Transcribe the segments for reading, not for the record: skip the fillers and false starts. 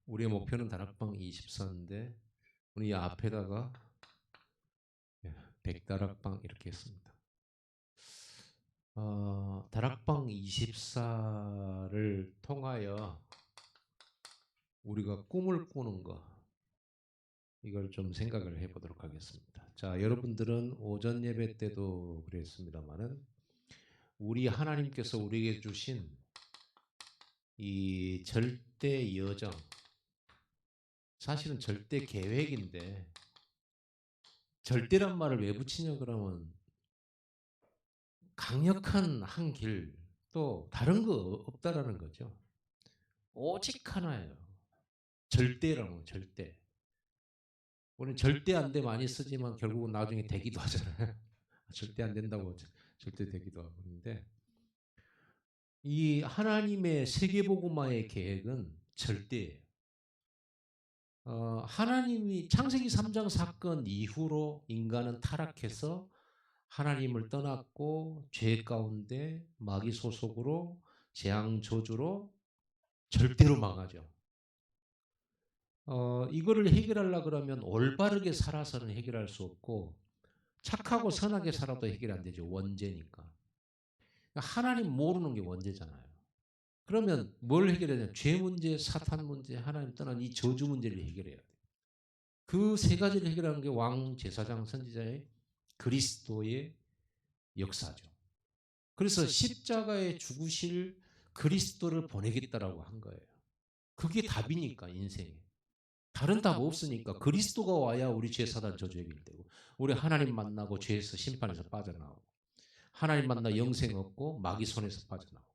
우리의 목표는 다락방 24인데 우리 이 앞에다가 100다락방 이렇게 했습니다. 다락방 24를 통하여 우리가 꿈을 꾸는 거, 이걸 좀 생각을 해보도록 하겠습니다. 자, 여러분들은 오전 예배 때도 그랬습니다만은 우리 하나님께서 우리에게 주신 이 절대 여정, 사실은 절대 계획인데, 절대란 말을 왜 붙이냐 그러면 강력한 한 길, 또 다른 거 없다라는 거죠. 오직 하나예요. 절대라는 절대. 우리는 절대 안 돼 많이 쓰지만 결국은 나중에 되기도 하잖아요. 절대 안 된다고 절대 되기도 하고. 그런데 이 하나님의 세계복음화의 계획은 절대예요. 하나님이 창세기 3장 사건 이후로 인간은 타락해서 하나님을 떠났고 죄 가운데 마귀 소속으로 재앙 저주로 절대로 망하죠. 이거를 해결하려 그러면 올바르게 살아서는 해결할 수 없고 착하고 선하게 살아도 해결 안 되죠. 원죄니까. 하나님 모르는 게 원죄잖아요. 그러면 뭘 해결해야 되냐? 죄 문제, 사탄 문제, 하나님 떠난 이 저주 문제를 해결해야 돼요. 그 세 가지를 해결하는 게 왕, 제사장, 선지자의 그리스도의 역사죠. 그래서 십자가에 죽으실 그리스도를 보내겠다라고 한 거예요. 그게 답이니까 인생에. 다른 답 없으니까 그리스도가 와야 우리 죄 사단 저주 해결되고 우리 하나님 만나고 죄에서 심판에서 빠져나오고 하나님 만나 영생 얻고 마귀 손에서 빠져나오고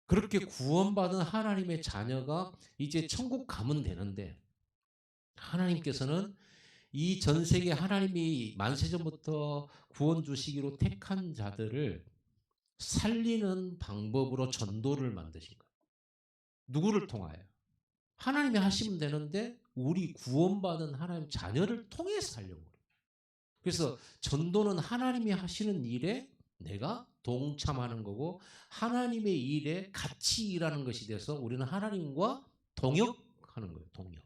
그렇게 구원받은 하나님의 자녀가 이제 천국 가면 되는데 하나님께서는 이 전 세계 하나님이 만세전부터 구원 주시기로 택한 자들을 살리는 방법으로 전도를 만드신 거예요. 누구를 통하여? 하나님이 하시면 되는데 우리 구원받은 하나님 자녀를 통해서 하려고 그래요. 그래서 전도는 하나님이 하시는 일에 내가 동참하는 거고 하나님의 일에 같이 일하는 것이 돼서 우리는 하나님과 동역하는 거예요. 동역.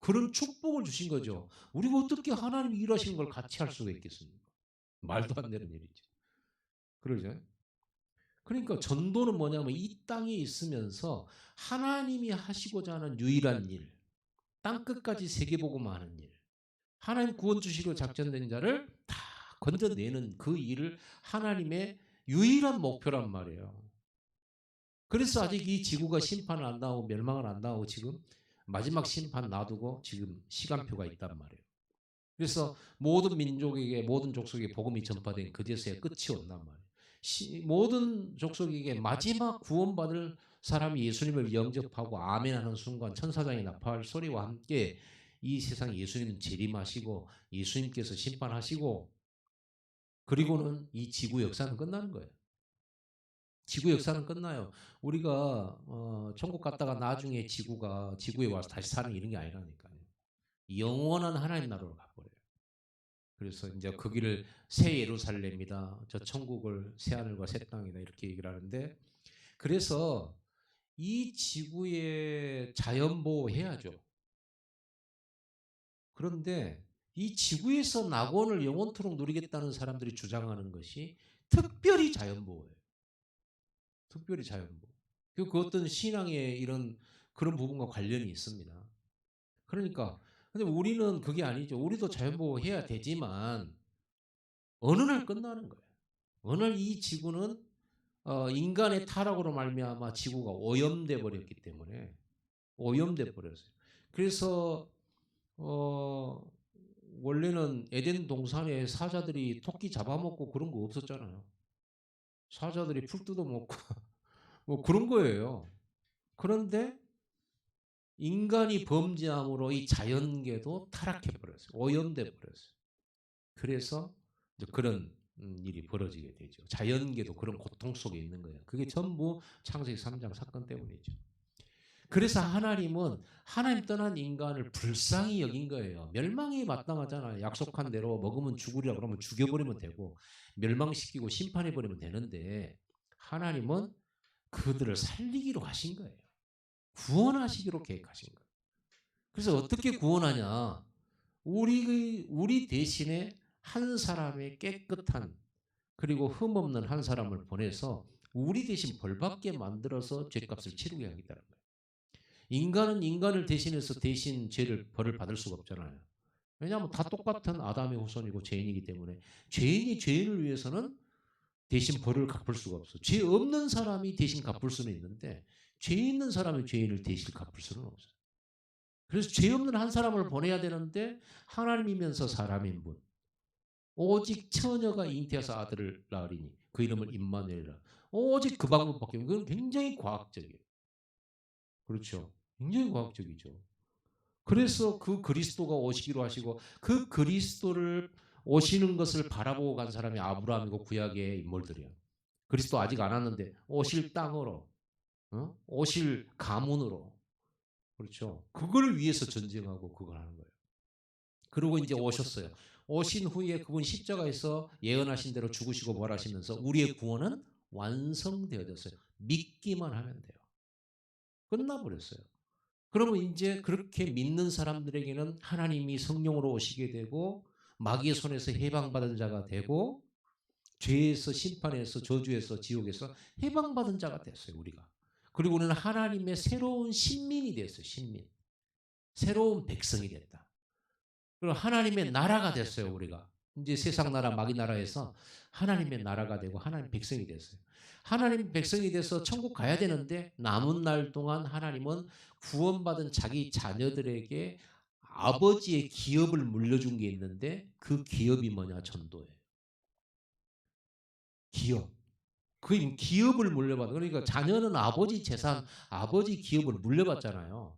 그런 축복을 주신 거죠. 우리가 어떻게 하나님이 일하시는 걸 같이 할 수가 있겠습니까? 말도 안 되는 일이죠. 그러죠. 그러니까 전도는 뭐냐면 이 땅에 있으면서 하나님이 하시고자 하는 유일한 일, 땅 끝까지 세계복음화하는 일, 하나님 구원 주시기로 작전된 자를 다 건져내는 그 일을 하나님의 유일한 목표란 말이에요. 그래서 아직 이 지구가 심판을 안 당하고 멸망을 안 당하고 지금 마지막 심판 놔두고 지금 시간표가 있단 말이에요. 그래서 모든 민족에게 모든 족속에게 복음이 전파된 그제서야 끝이 온단 말이에요. 모든 족속에게 마지막 구원받을 사람이 예수님을 영접하고 아멘하는 순간 천사장이 나팔 소리와 함께 이 세상 예수님 재림하시고 예수님께서 심판하시고 그리고는 이 지구 역사는 끝나는 거예요. 지구 역사는 끝나요. 우리가 천국 갔다가 나중에 지구에 와서 다시 사는 이런 게 아니라니까요. 영원한 하나님 나라로 가버려요. 그래서 이제 거기를 새 예루살렘이다. 저 천국을 새 하늘과 새 땅이다. 이렇게 얘기를 하는데 그래서 이 지구의 자연 보호해야죠. 그런데 이 지구에서 낙원을 영원토록 누리겠다는 사람들이 주장하는 것이 특별히 자연 보호예요. 특별히 자연 보호. 그 어떤 신앙의 이런 그런 부분과 관련이 있습니다. 그러니까 근데 우리는 그게 아니죠. 우리도 자연 보호해야 되지만 어느 날 끝나는 거예요. 어느 날 이 지구는 인간의 타락으로 말미암아 지구가 오염돼 버렸기 때문에 오염돼 버렸어요. 그래서 어, 원래는 에덴 동산에 사자들이 토끼 잡아먹고 그런 거 없었잖아요. 사자들이 풀 뜯어먹고 뭐 그런 거예요. 그런데 인간이 범죄함으로 이 자연계도 타락해 버렸어요. 오염돼 버렸어요. 그래서 이제 그런 일이 벌어지게 되죠. 자연계도 그런 고통 속에 있는 거예요. 그게 전부 창세기 3장 사건 때문이죠. 그래서 하나님은 하나님 떠난 인간을 불쌍히 여긴 거예요. 멸망이 마땅하잖아요. 약속한 대로 먹으면 죽으리라 그러면 죽여버리면 되고 멸망시키고 심판해버리면 되는데 하나님은 그들을 살리기로 하신 거예요. 구원하시기로 계획하신 거예요. 그래서 어떻게 구원하냐? 우리 대신에 한 사람의 깨끗한 그리고 흠없는 한 사람을 보내서 우리 대신 벌받게 만들어서 죄값을 치르게 하겠다는 거예요. 인간은 인간을 대신해서 대신 벌을 받을 수가 없잖아요. 왜냐하면 다 똑같은 아담의 후손이고 죄인이기 때문에 죄인이 죄인을 위해서는 대신 벌을 갚을 수가 없어. 죄 없는 사람이 대신 갚을 수는 있는데 죄 있는 사람이 죄인을 대신 갚을 수는 없어요. 그래서 죄 없는 한 사람을 보내야 되는데 하나님이면서 사람인 분. 오직 처녀가 잉태해서 아들을 낳으리니 그 이름을 임마누엘이라. 오직 그 방법밖에 없는. 그건 굉장히 과학적이에요. 그렇죠. 굉장히 과학적이죠. 그래서 그 그리스도가 오시기로 하시고 그 그리스도를 오시는 것을 바라보고 간 사람이 아브라함이고 구약의 인물들이야. 그리스도 아직 안 왔는데 오실 땅으로, 오실 가문으로, 그렇죠. 그걸 위해서 전쟁하고 그걸 하는 거예요. 그리고 이제 오셨어요. 오신 후에 그분 십자가에서 예언하신 대로 죽으시고 부활하시면서 우리의 구원은 완성되어졌어요. 믿기만 하면 돼요. 끝나버렸어요. 그러면 이제 그렇게 믿는 사람들에게는 하나님이 성령으로 오시게 되고 마귀의 손에서 해방받은 자가 되고 죄에서 심판에서 저주에서 지옥에서 해방받은 자가 됐어요. 우리가. 그리고 우리는 하나님의 새로운 신민이 됐어요. 신민. 새로운 백성이 됐다. 그리고 하나님의 나라가 됐어요. 우리가. 이제 세상 나라 마귀 나라에서 하나님의 나라가 되고 하나님 백성이 됐어요. 하나님 백성이 돼서 천국 가야 되는데 남은 날 동안 하나님은 구원받은 자기 자녀들에게 아버지의 기업을 물려준 게 있는데 그 기업이 뭐냐? 전도예요. 기업. 그 기업을 물려받아. 그러니까 자녀는 아버지 재산, 아버지 기업을 물려받잖아요.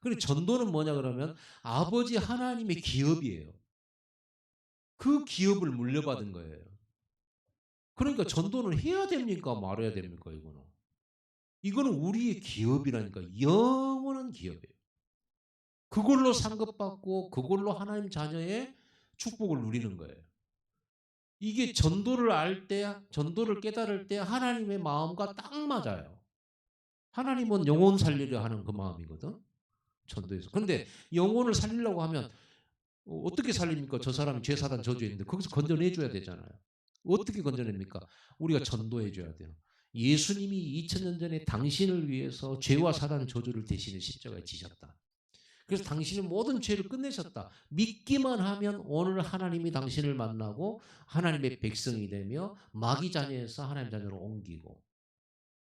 그리고 전도는 뭐냐 그러면 아버지 하나님의 기업이에요. 그 기업을 물려받은 거예요. 그러니까 전도는 해야 됩니까? 말아야 됩니까? 이거는 우리의 기업이라니까. 영원한 기업이에요. 그걸로 상급받고 그걸로 하나님 자녀의 축복을 누리는 거예요. 이게 전도를 깨달을 때 하나님의 마음과 딱 맞아요. 하나님은 영혼 살리려 하는 그 마음이거든. 전도에서. 그런데 영혼을 살리려고 하면 어떻게 살립니까? 저 사람이 죄 사단 저주에 있는데 거기서 건져내 줘야 되잖아요. 어떻게 건져냅니까? 우리가 전도해 줘야 돼요. 예수님이 2000년 전에 당신을 위해서 죄와 사단 저주를 대신해 십자가에 지셨다. 그래서 당신의 모든 죄를 끝내셨다. 믿기만 하면 오늘 하나님이 당신을 만나고 하나님의 백성이 되며 마귀 자녀에서 하나님 자녀로 옮기고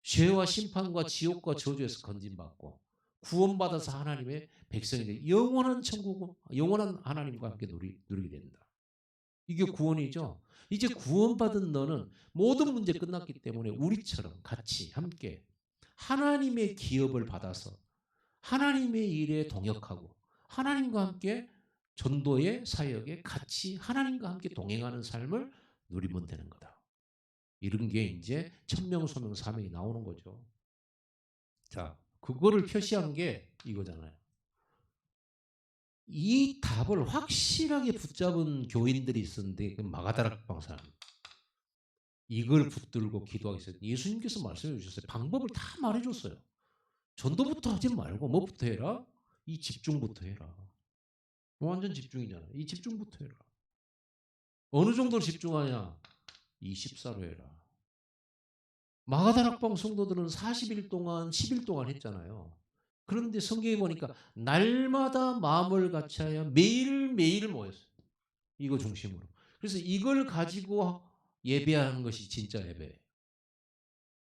죄와 심판과 지옥과 저주에서 건진받고 구원받아서 하나님의 백성이 되 영원한 천국, 영원한 하나님과 함께 누리게 된다. 이게 구원이죠. 이제 구원받은 너는 모든 문제 끝났기 때문에 우리처럼 같이 함께 하나님의 기업을 받아서 하나님의 일에 동역하고 하나님과 함께 전도의 사역에 같이 하나님과 함께 동행하는 삶을 누리면 되는 거다. 이런 게 이제 천명, 소명, 사명이 나오는 거죠. 자, 그거를 표시한 게 이거잖아요. 이 답을 확실하게 붙잡은 교인들이 있었는데 마가다락방 사람. 이걸 붙들고 기도하기 시작했어요. 예수님께서 말씀해 주셨어요. 방법을 다 말해 줬어요. 전도부터 하지 말고 뭐부터 해라? 이 집중부터 해라. 완전 집중이잖아. 이 집중부터 해라. 어느 정도로 집중하냐? 24로 해라. 마가다락방 성도들은 40일 동안 10일 동안 했잖아요. 그런데 성경에 보니까 날마다 마음을 같이하여 매일매일 모였어요. 이거 중심으로. 그래서 이걸 가지고 예배하는 것이 진짜 예배예요.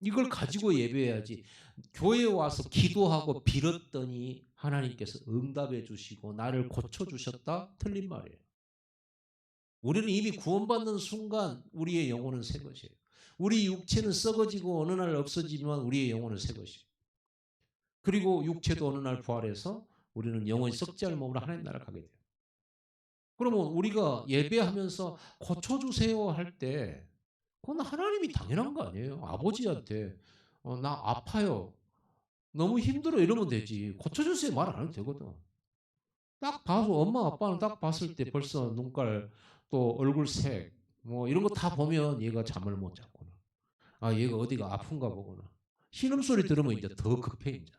이걸 가지고 예배해야지. 교회에 와서 기도하고 빌었더니 하나님께서 응답해 주시고 나를 고쳐주셨다? 틀린 말이에요. 우리는 이미 구원받는 순간 우리의 영혼은 새 것이에요. 우리 육체는 썩어지고 어느 날 없어지지만 우리의 영혼은 새 것이에요. 그리고 육체도 어느 날 부활해서 우리는 영원히 썩지 않을 몸으로 하나님 나라 가게 돼요. 그러면 우리가 예배하면서 고쳐주세요 할 때 그건 하나님이 당연한 거 아니에요. 아버지한테 나 아파요. 너무 힘들어 이러면 되지. 고쳐주세요 말 안 해도 되거든. 딱 봐서 엄마 아빠는 딱 봤을 때 벌써 눈깔 또 얼굴색 뭐 이런 거 다 보면 얘가 잠을 못 잤구나. 아 얘가 어디가 아픈가 보구나. 신음소리 들으면 이제 더 급해 이제.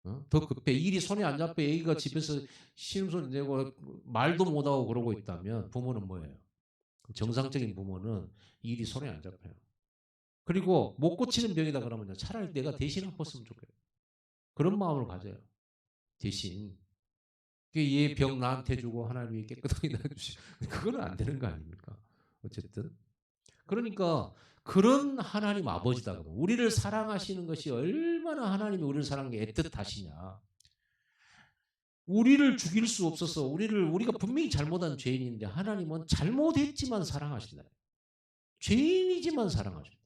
더 급해. 일이 손에 안 잡혀. 애기가 집에서 신음소리 내고 말도 못하고 그러고 있다면 부모는 뭐예요? 정상적인 부모는 일이 손에 안 잡혀요. 그리고 못 고치는 병이다 그러면 차라리 내가 대신 아팠으면 좋겠어요. 그런 마음을 가져요. 대신. 얘 병 나한테 주고 하나님이 깨끗하게 나주시고 그거는 안 되는 거 아닙니까? 어쨌든. 그러니까 그런 하나님 아버지다. 우리를 사랑하시는 것이 얼마나 하나님이 우리를 사랑하는 게 애틋하시냐. 우리를 죽일 수 없어서 우리가 분명히 잘못한 죄인인데 하나님은 잘못했지만 사랑하신다. 죄인이지만 사랑하신다.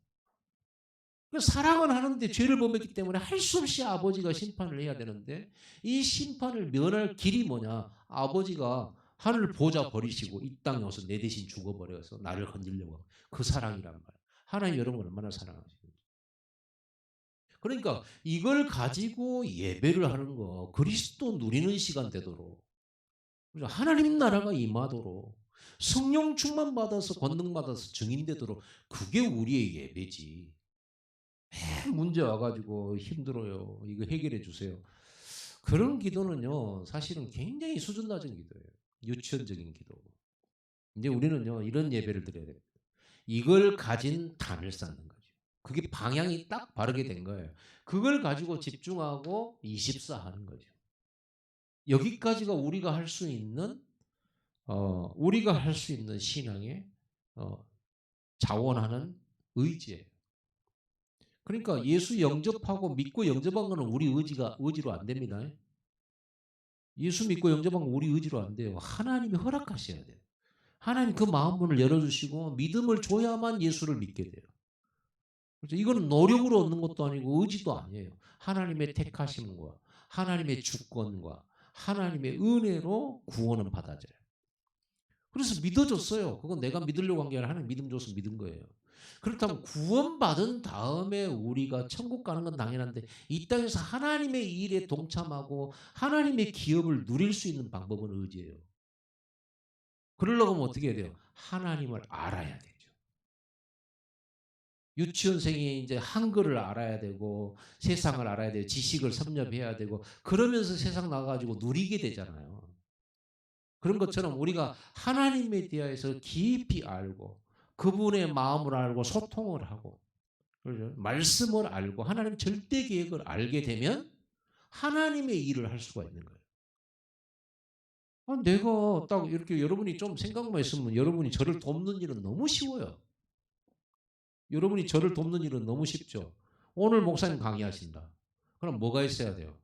사랑은 하는데 죄를 범했기 때문에 할 수 없이 아버지가 심판을 해야 되는데 이 심판을 면할 길이 뭐냐? 아버지가 하늘 보좌 버리시고 이 땅에 와서 내 대신 죽어버려서 나를 건지려고 하고 그 사랑이란 말이야. 하나님 여러분을 얼마나 사랑하시는지. 그러니까 이걸 가지고 예배를 하는 거 그리스도 누리는 시간 되도록 하나님 나라가 임하도록 성령 충만 받아서 권능 받아서 증인되도록 그게 우리의 예배지. 문제 와가지고 힘들어요. 이거 해결해 주세요. 그런 기도는요, 사실은 굉장히 수준 낮은 기도예요. 유치원적인 기도. 이제 우리는요, 이런 예배를 드려야 돼요. 이걸 가진 단을 쌓는 거죠. 그게 방향이 딱 바르게 된 거예요. 그걸 가지고 집중하고 24 하는 거죠. 여기까지가 우리가 할 수 있는 신앙의 자원하는 의지예요. 그러니까 예수 영접하고 믿고 영접한 거는 우리 의지로 안 됩니다. 예수 믿고 영접한 건 우리 의지로 안 돼요. 하나님이 허락하셔야 돼요. 하나님 그 마음문을 열어주시고 믿음을 줘야만 예수를 믿게 돼요. 그렇죠? 이거는 노력으로 얻는 것도 아니고 의지도 아니에요. 하나님의 택하심과 하나님의 주권과 하나님의 은혜로 구원은 받아져요. 그래서 믿어줬어요. 그건 내가 믿으려고 한 게 아니라 하나님 믿음 줘서 믿은 거예요. 그렇다면 구원받은 다음에 우리가 천국 가는 건 당연한데 이 땅에서 하나님의 일에 동참하고 하나님의 기업을 누릴 수 있는 방법은 의지예요. 그러려고 하면 어떻게 해야 돼요? 하나님을 알아야 되죠. 유치원생이 이제 한글을 알아야 되고 세상을 알아야 되고 지식을 섭렵해야 되고 그러면서 세상 나가가지고 누리게 되잖아요. 그런 것처럼 우리가 하나님에 대해서 깊이 알고 그분의 마음을 알고 소통을 하고 그렇죠? 말씀을 알고 하나님 절대 계획을 알게 되면 하나님의 일을 할 수가 있는 거예요. 내가 딱 이렇게 여러분이 좀 생각만 했으면 여러분이 저를 돕는 일은 너무 쉬워요. 여러분이 저를 돕는 일은 너무 쉽죠. 오늘 목사님 강의하신다. 그럼 뭐가 있어야 돼요?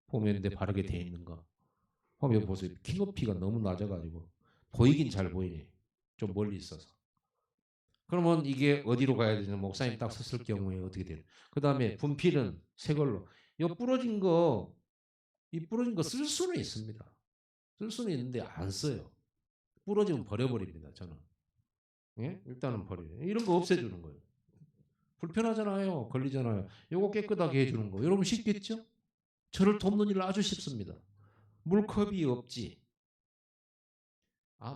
보면데 바르게 돼 있는가? 그럼 여기 보세요. 키높이가 너무 낮아가지고 보이긴 잘 보이네. 좀 멀리 있어서. 그러면 이게 어디로 가야 되냐? 목사님 딱 섰을 경우에 어떻게 돼요? 그 다음에 분필은 새 걸로. 이 부러진 거 쓸 수는 있습니다. 쓸 수는 있는데 안 써요. 부러지면 버려버립니다. 저는. 예? 일단은 버려요. 이런 거 없애주는 거예요. 불편하잖아요. 걸리잖아요. 요거 깨끗하게 해주는 거. 여러분 쉽겠죠? 저를 돕는 일 아주 쉽습니다. 물컵이 없지.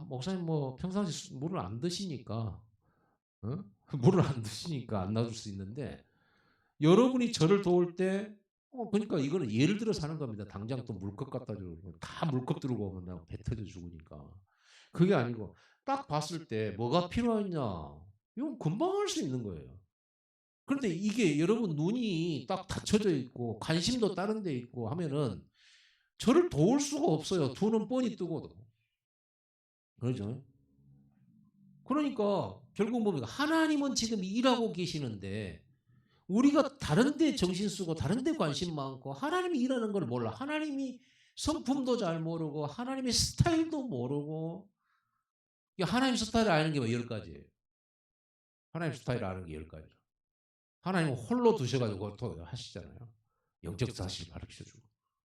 목사님 뭐 평상시 물을 안 드시니까 물을 안 드시니까 안 놔줄 수 있는데 여러분이 저를 도울 때 그러니까 이거는 예를 들어서 하는 겁니다. 당장 또 물컵 갖다 주고 다 물컵 들고 오면 나 배 터져 죽으니까. 그게 아니고 딱 봤을 때 뭐가 필요하냐. 이건 금방 할 수 있는 거예요. 그런데 이게 여러분 눈이 딱 닫혀져 있고 관심도 다른 데 있고 하면은 저를 도울 수가 없어요. 두 눈 뻔히 뜨고도. 그렇죠? 그러니까 결국 뭡니까? 하나님은 지금 일하고 계시는데 우리가 다른 데 정신 쓰고 다른 데 관심 많고 하나님이 일하는 걸 몰라. 하나님이 성품도 잘 모르고 하나님의 스타일도 모르고 하나님 스타일을 아는 게 뭐 10가지예요. 하나님 스타일을 아는 게 10가지. 하나님은 홀로 두셔가지고 또 하시잖아요. 영적 사실 가르쳐주고.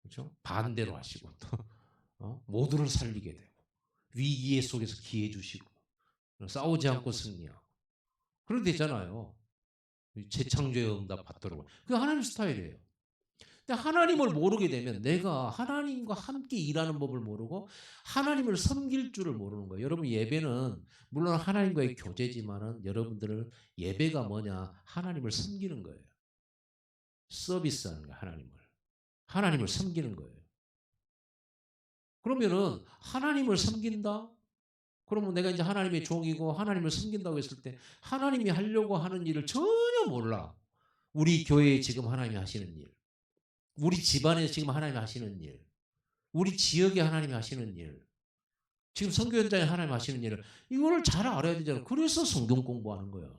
그렇죠? 반대로 하시고 또 모두를 살리게 되고 위기의 속에서 기회 주시고 싸우지 않고 승리하고 그런 데 있잖아요. 재창조의 응답 받도록. 그게 하나님 스타일이에요. 근데 하나님을 모르게 되면 내가 하나님과 함께 일하는 법을 모르고 하나님을 섬길 줄을 모르는 거예요. 여러분 예배는 물론 하나님과의 교제지만은 여러분들은 예배가 뭐냐? 하나님을 섬기는 거예요. 서비스하는 거예요. 하나님을. 하나님을 섬기는 거예요. 그러면은 하나님을 섬긴다? 그러면 내가 이제 하나님의 종이고 하나님을 섬긴다고 했을 때 하나님이 하려고 하는 일을 전혀 몰라. 우리 교회에 지금 하나님이 하시는 일, 우리 집안에 지금 하나님이 하시는 일, 우리 지역에 하나님이 하시는 일, 지금 선교 현장에 하나님 하시는 일을 이거를 잘 알아야 되잖아요. 그래서 성경 공부하는 거예요.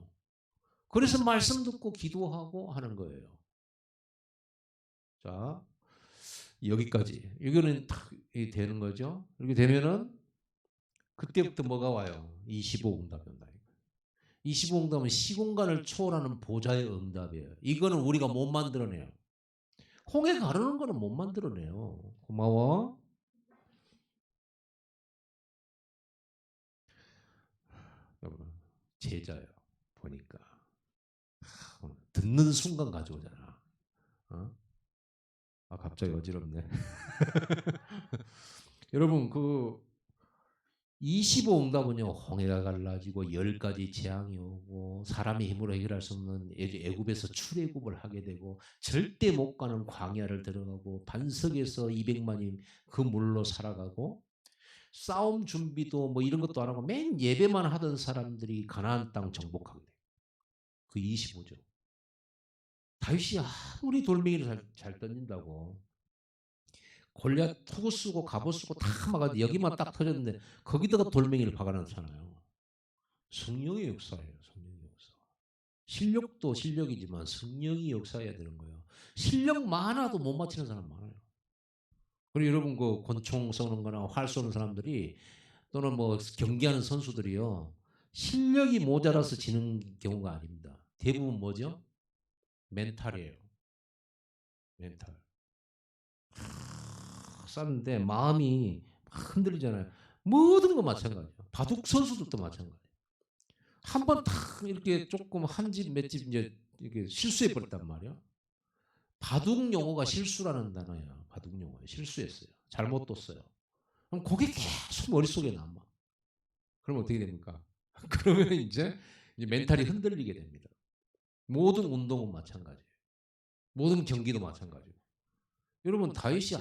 그래서 말씀 듣고 기도하고 하는 거예요. 자, 여기까지. 이거는 딱 되는 거죠. 이렇게 되면은 그때부터 뭐가 와요? 25응답이 온다. 25응답은 시공간을 초월하는 보좌의 응답이에요. 이거는 우리가 못 만들어내요. 홍해 가르는 거는 못 만들어내요. 고마워. 여러분, 제자예요. 보니까 듣는 순간 가져오잖아. 어? 아 갑자기 어지럽네. 여러분 그 25응답은요 홍해가 갈라지고 10가지 재앙이 오고 사람의 힘으로 해결할 수 없는 애굽에서 출애굽을 하게 되고 절대 못 가는 광야를 들어가고 반석에서 200만이 그 물로 살아가고 싸움 준비도 뭐 이런 것도 안 하고 맨 예배만 하던 사람들이 가나안 땅 정복하게 돼요. 그 25죠. 다윗이 아무리 돌멩이를 잘 던진다고 골리앗 투구 쓰고 갑옷 쓰고 다 막아도 여기만 딱 터졌는데 거기다가 돌멩이를 박아놨잖아요. 성령의 역사예요. 성령의 역사. 실력도 실력이지만 성령이 역사해야 되는 거예요. 실력 많아도 못 맞히는 사람 많아요. 그리고 여러분 그 권총 쏘는 거나 활 쏘는 사람들이 또는 뭐 경기하는 선수들이요. 실력이 모자라서 지는 경우가 아닙니다. 대부분 뭐죠? 멘탈이에요. 멘탈. 쐈는데 마음이 막 흔들리잖아요. 모든 거 마찬가지예요. 바둑 선수들도 마찬가지예요. 한 번 탁 이렇게 조금 한 집 몇 집 이제 이렇게 실수해 버렸단 말이야. 바둑 용어가 실수라는 단어예요. 바둑 용어 실수했어요. 잘못 뒀어요. 그럼 그게 계속 머릿속에 남아. 그럼 어떻게 됩니까? 그러면 이제 멘탈이 흔들리게 됩니다. 모든 운동은 마찬가지예요. 모든 경기도 마찬가지예요. 여러분 다윗이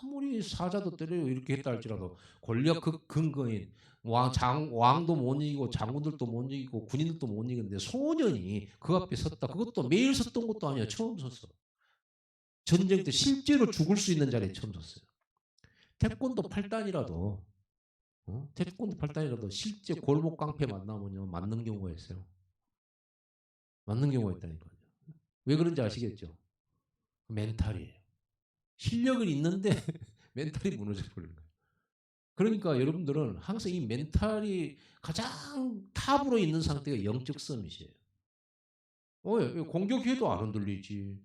아무리 사자도 때려요 이렇게 했다 할지라도 권력 그 근거인 왕도 못 이기고 장군들도 못 이기고 군인들도 못 이기는데 소년이 그 앞에 섰다. 그것도 매일 섰던 것도 아니야. 처음 섰어. 전쟁 때 실제로 죽을 수 있는 자리에 처음 섰어요. 태권도 8단이라도 태권도 8단이라도 실제 골목 깡패 만나면요 맞는 경우가 있어요. 맞는 경우가 있다니까요. 왜 그런지 아시겠죠? 멘탈이에요. 실력은 있는데 멘탈이 무너져 버리는 거예요. 그러니까 여러분들은 항상 이 멘탈이 가장 탑으로 있는 상태가 영적 서밋이에요. 공격해도 안 흔들리지.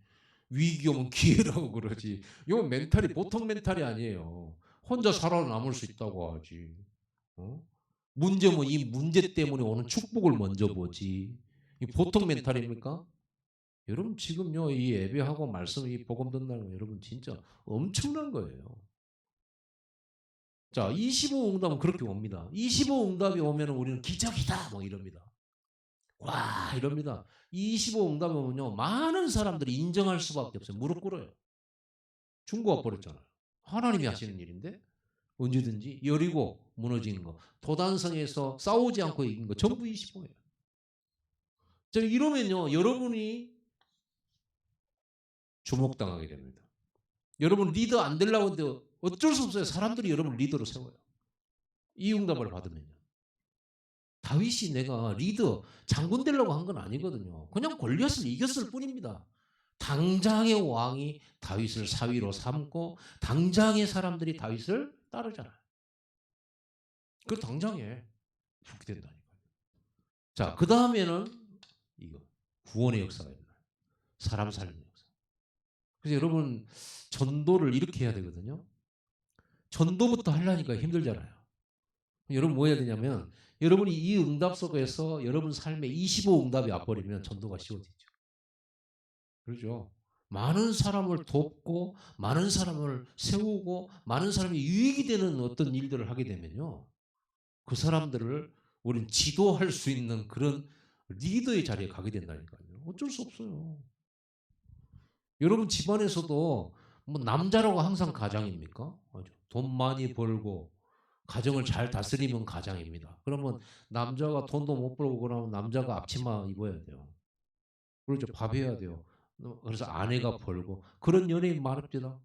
위기 오면 기회라고 그러지. 이건 멘탈이 보통 멘탈이 아니에요. 혼자 살아남을 수 있다고 하지. 어? 문제면 이 문제 때문에 오는 축복을 먼저 보지. 이 보통 멘탈입니까? 여러분 지금요 이 예배하고 말씀 이 복음 듣는다는 거 여러분 진짜 엄청난 거예요. 자, 25응답은 그렇게 옵니다. 25응답이 오면 우리는 기적이다 뭐 이럽니다. 와 이럽니다. 25응답이 오면요 많은 사람들이 인정할 수밖에 없어요. 무릎 꿇어요. 중국가 버렸잖아요. 하나님이 하시는 일인데 언제든지 여리고 무너지는 거 도단성에서 싸우지 않고 이긴 거 전부 25예요. 자 이러면요 여러분이 주목당하게 됩니다. 여러분 리더 안 되려고 하는데 어쩔 수 없어요. 사람들이 여러분 리더로 세워요. 이 응답을 받으면요. 다윗이 내가 리더 장군 되려고 한 건 아니거든요. 그냥 골리앗을 이겼을 뿐입니다. 당장의 왕이 다윗을 사위로 삼고 당장의 사람들이 다윗을 따르잖아요. 그 당장에 그렇게 된다니까요. 자, 그 다음에는 이거 구원의 역사가 있나요? 사람 살리는 역사. 그래서 여러분 전도를 이렇게 해야 되거든요. 전도부터 하려니까 힘들잖아요. 여러분 뭐 해야 되냐면 여러분이 이 응답 속에서 여러분 삶에 25응답이 와버리면 전도가 쉬워지죠. 그렇죠. 많은 사람을 돕고 많은 사람을 세우고 많은 사람이 유익이 되는 어떤 일들을 하게 되면요. 그 사람들을 우리는 지도할 수 있는 그런 리더의 자리에 가게 된다니까요. 어쩔 수 없어요. 여러분 집안에서도 뭐 남자라고 항상 가장입니까? 아니죠. 돈 많이 벌고 가정을 잘 다스리면 가장입니다. 그러면 남자가 돈도 못 벌고 그러면 남자가 앞치마 입어야 돼요. 그렇죠. 밥해야 돼요. 그래서 아내가 벌고 그런 연예인 많습니다.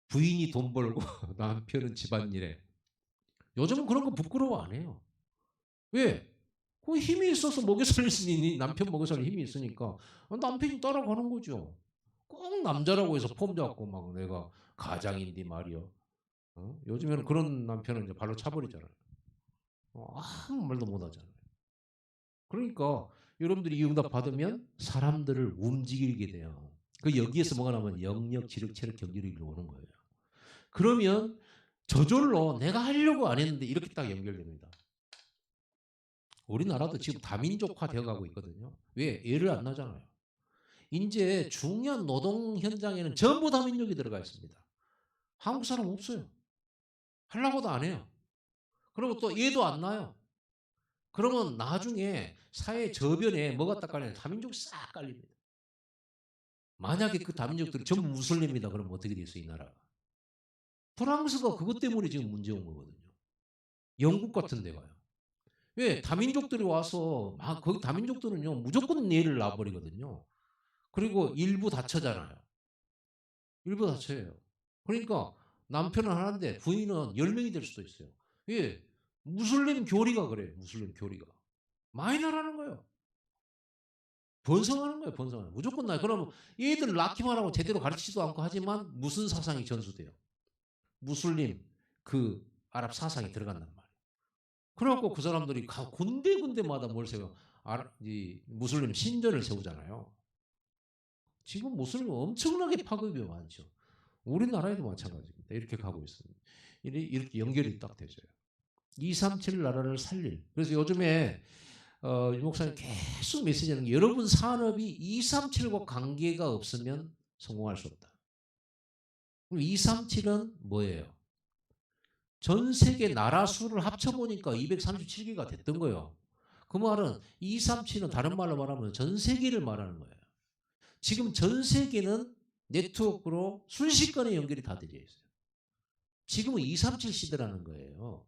부인이 돈 벌고 남편은 집안일에. 요즘은 그런 거 부끄러워 안 해요. 왜? 그 힘이 있어서 먹여 살릴 수 있니? 남편 먹여 살릴 힘이 있으니까 남편이 따라가는 거죠. 꼭 남자라고 해서 폼 잡고 막 내가 가장인데 말이요. 요즘에는 그런 남편은 이제 발로 차버리잖아요. 아무 말도 못 하잖아요. 그러니까 여러분들이 이 응답 받으면 사람들을 움직이게 돼요. 그 여기에서 뭐가 나면 영역, 지력, 체력, 경제력이 오는 거예요. 그러면 저절로 내가 하려고 안 했는데 이렇게 딱 연결됩니다. 우리나라도 지금 다민족화 되어 가고 있거든요. 왜? 애를 안 낳잖아요. 이제 중요한 노동 현장에는 전부 다민족이 들어가 있습니다. 한국 사람 없어요. 하려고도 안 해요. 그리고 또 얘도 안 낳아요. 그러면 나중에 사회 저변에 뭐가 딱 깔려요? 다민족이 싹 깔립니다. 만약에 그 다민족들이 전부 무슬림이다 그러면 어떻게 되겠어요, 이 나라가? 프랑스가 그것 때문에 지금 문제 온 거거든요. 영국 같은 데 가요. 왜? 다민족들이 와서 막 거기 다민족들은요 무조건 예를 놔버리거든요. 그리고 일부 다처잖아요. 일부 다처예요. 그러니까 남편은 하나인데 부인은 10명이 될 수도 있어요. 예. 무슬림 교리가 그래요. 무슬림 교리가. 마이너라는 거예요. 번성하는 거예요. 번성하는. 무조건 나. 그러면 얘들 낳기만 하고 제대로 가르치지도 않고 하지만 무슨 사상이 전수돼요? 무슬림 그 아랍 사상이 들어간단 말이에요. 그래갖고 그 사람들이 군데군데마다 뭘 세워? 이 무슬림 신전을 세우잖아요. 지금 무슬림 엄청나게 파급이 많죠. 우리나라에도 마찬가지입니다. 이렇게 가고 있습니다. 이렇게 연결이 딱 되죠. 237 나라를 살릴. 그래서 요즘에 유 목사님 계속 메시지하는 게 여러분 산업이 237과 관계가 없으면 성공할 수 없다. 그럼 237은 뭐예요? 전 세계 나라 수를 합쳐보니까 237개가 됐던 거예요. 그 말은 237은 다른 말로 말하면 전 세계를 말하는 거예요. 지금 전 세계는 네트워크로 순식간에 연결이 다 되어 있어요. 지금은 237 시대라는 거예요.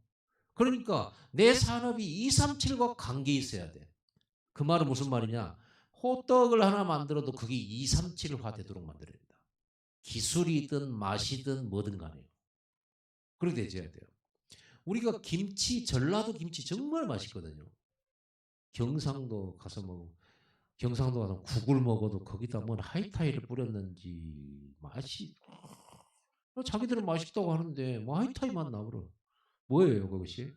그러니까 내 산업이 237과 관계 있어야 돼. 그 말은 무슨 말이냐? 호떡을 하나 만들어도 그게 237화 되도록 만들어야 된다. 기술이든 맛이든 뭐든 간에요. 그렇게 되어야 돼요. 우리가 김치, 전라도 김치 정말 맛있거든요. 경상도 가서 뭐 경상도 가서 국을 먹어도 거기다 뭐 하이타이를 뿌렸는지 맛이 자기들은 맛있다고 하는데 뭐 하이타이 맛 나버려. 뭐예요 그것이?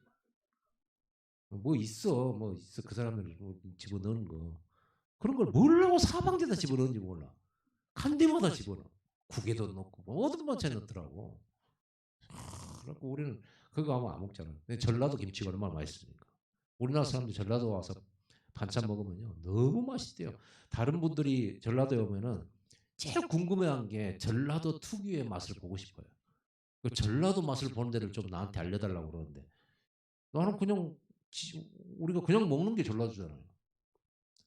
뭐 있어 뭐 있어 그 사람들 뭐 집어넣는 거 그런 걸 뭐라고 사방에다 집어넣는지 몰라. 한 대마다 집어넣어. 국에도 넣고 모든 반찬에 넣더라고. 그래갖고 우리는 그거 하면 안 먹잖아. 근데 전라도 김치가 얼마나 맛있습니까? 우리나라 사람들 전라도 와서 반찬 먹으면요 너무 맛있대요. 다른 분들이 전라도에 오면은 제일 궁금해한 게 전라도 특유의 맛을 보고 싶어요. 그 전라도 맛을 보는 데를 좀 나한테 알려달라고 그러는데 나는 그냥 우리가 그냥 먹는 게 전라도잖아요.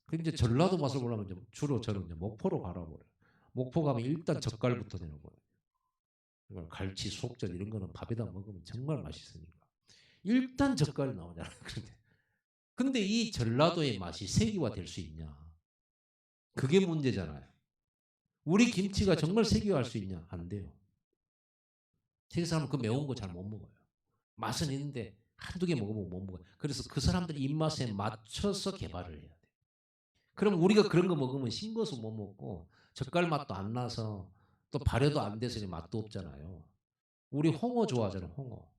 근데 이제 전라도 맛을 보려면 이제 주로 저는 이제 목포로 가라고 그래요. 목포 가면 일단 젓갈부터 내는 거예요. 그러니까 갈치, 속젓 이런 거는 밥에다 먹으면 정말 맛있으니까. 일단 젓갈이 나오잖아요. 근데 이 전라도의 맛이 세계화될 수 있냐? 그게 문제잖아요. 우리 김치가 정말 세계화할 수 있냐? 안 돼요. 세계 사람은 그 매운 거 잘 못 먹어요. 맛은 있는데 한두 개 먹으면 못 먹어요. 그래서 그 사람들 입맛에 맞춰서 개발을 해야 돼. 그럼 우리가 그런 거 먹으면 싱거워서 못 먹고 젓갈 맛도 안 나서 또 발효도 안 돼서 맛도 없잖아요. 우리 홍어 좋아하잖아요. 홍어.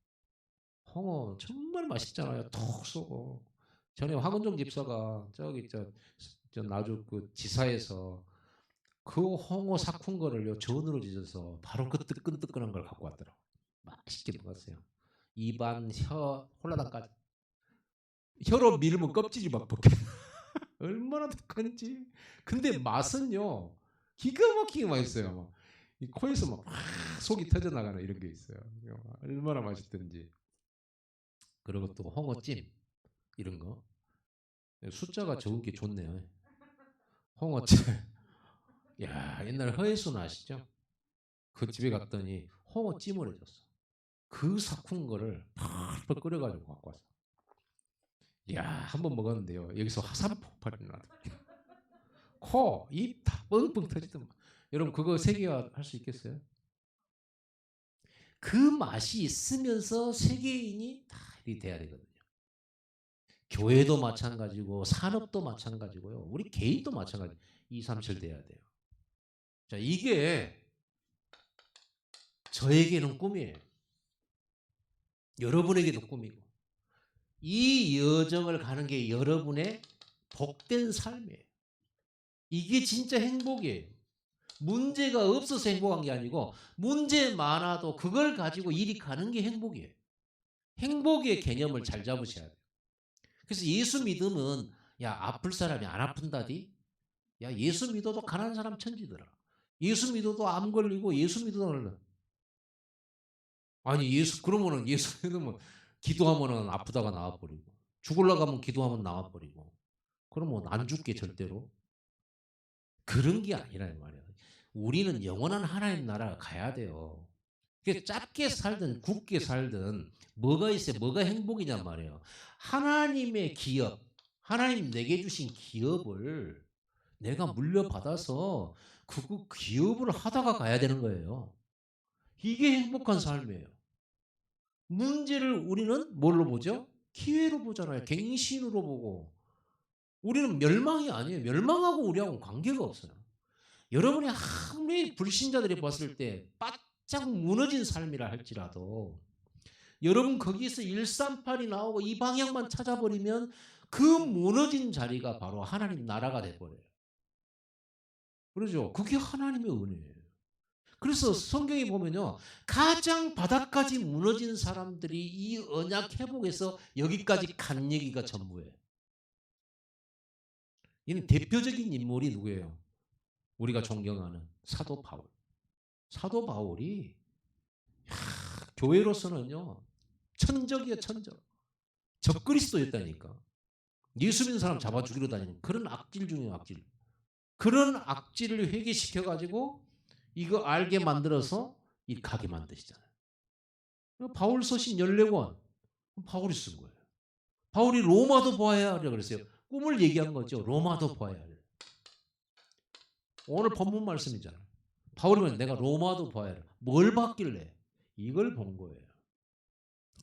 홍어 정말 맛있잖아요. 톡 쏘고. 전에 황은종 집사가 저기 저 나주 그 지사에서 그 홍어 삭힌 거를요 전으로 지져서 바로 그 뜨끈뜨끈한 걸 갖고 왔더라고. 맛있게 먹었어요. 입안, 혀, 홀라당까지. 혀로 밀면 껍질이 막 벗겨. 얼마나 독한지. 근데 맛은요 기가 막히게 맛있어요. 막. 이 코에서 막 속이 터져 나가는 이런 게 있어요. 얼마나 맛있든지. 그리고 또 홍어찜 이런 거. 숫자가 적은 게 좋네요. 홍어찜. 야 옛날 허해순 아시죠? 그 집에 갔더니 홍어 찜을 해줬어. 그 삭힌 거를 펄펄 끓여가지고 갖고 왔어. 이야, 한번 먹었는데요. 여기서 화산 폭발이 나더라고요. 코, 입 다 뻥뻥 터지더만. 여러분 그거 세계화할 수 있겠어요? 그 맛이 있으면서 세계인이 다 이렇게 돼야 되거든요. 교회도 마찬가지고 산업도 마찬가지고요. 우리 개인도 마찬가지. 2, 3, 7 돼야 돼요. 자, 이게 저에게는 꿈이에요. 여러분에게도 꿈이고. 이 여정을 가는 게 여러분의 복된 삶이에요. 이게 진짜 행복이에요. 문제가 없어서 행복한 게 아니고 문제 많아도 그걸 가지고 일이 가는 게 행복이에요. 행복의 개념을 잘 잡으셔야 돼요. 그래서 예수 믿으면 야 아플 사람이 안 아픈다디? 야 예수 믿어도 가난한 사람 천지더라. 예수 믿어도 암 걸리고 예수 믿어도 걸려. 아니 예수 그러면은 예수 믿으면 기도하면은 아프다가 나와버리고 죽으려고 하면 기도하면 나와버리고 그러면 안 죽게 절대로 그런 게 아니라 말이야. 우리는 영원한 하나님 나라 가야 돼요. 짧게 살든 굵게 살든 뭐가 있어요? 뭐가 행복이냔 말이에요. 하나님의 기업, 하나님 내게 주신 기업을 내가 물려받아서 그 기업을 하다가 가야 되는 거예요. 이게 행복한 삶이에요. 문제를 우리는 뭘로 보죠? 기회로 보잖아요. 갱신으로 보고. 우리는 멸망이 아니에요. 멸망하고 우리하고는 관계가 없어요. 여러분이 아무리 불신자들이 봤을 때 바짝 무너진 삶이라 할지라도 여러분 거기서 138이 나오고 이 방향만 찾아버리면 그 무너진 자리가 바로 하나님 나라가 돼버려요. 그러죠? 그게 하나님의 은혜예요. 그래서 성경에 보면요. 가장 바닥까지 무너진 사람들이 이 언약 회복에서 여기까지 간 얘기가 전부예요. 이는 대표적인 인물이 누구예요? 우리가 존경하는 사도 바울. 사도 바울이 교회로서는요. 천적이에요, 천적. 적그리스도였다니까. 예수 믿는 사람 잡아 죽이러 다니는 그런 악질 중에 악질. 그런 악질을 회개시켜 가지고 이거 알게 만들어서 이 가게 만드시잖아요. 바울 서신 14권 바울이 쓴 거예요. 바울이 로마도 보아야 하려고 그랬어요. 꿈을 얘기한 거죠. 로마도 보아야 하려. 오늘 본문 말씀이잖아요. 바울이 내가 로마도 보아야 하려. 뭘 봤길래? 이걸 본 거예요.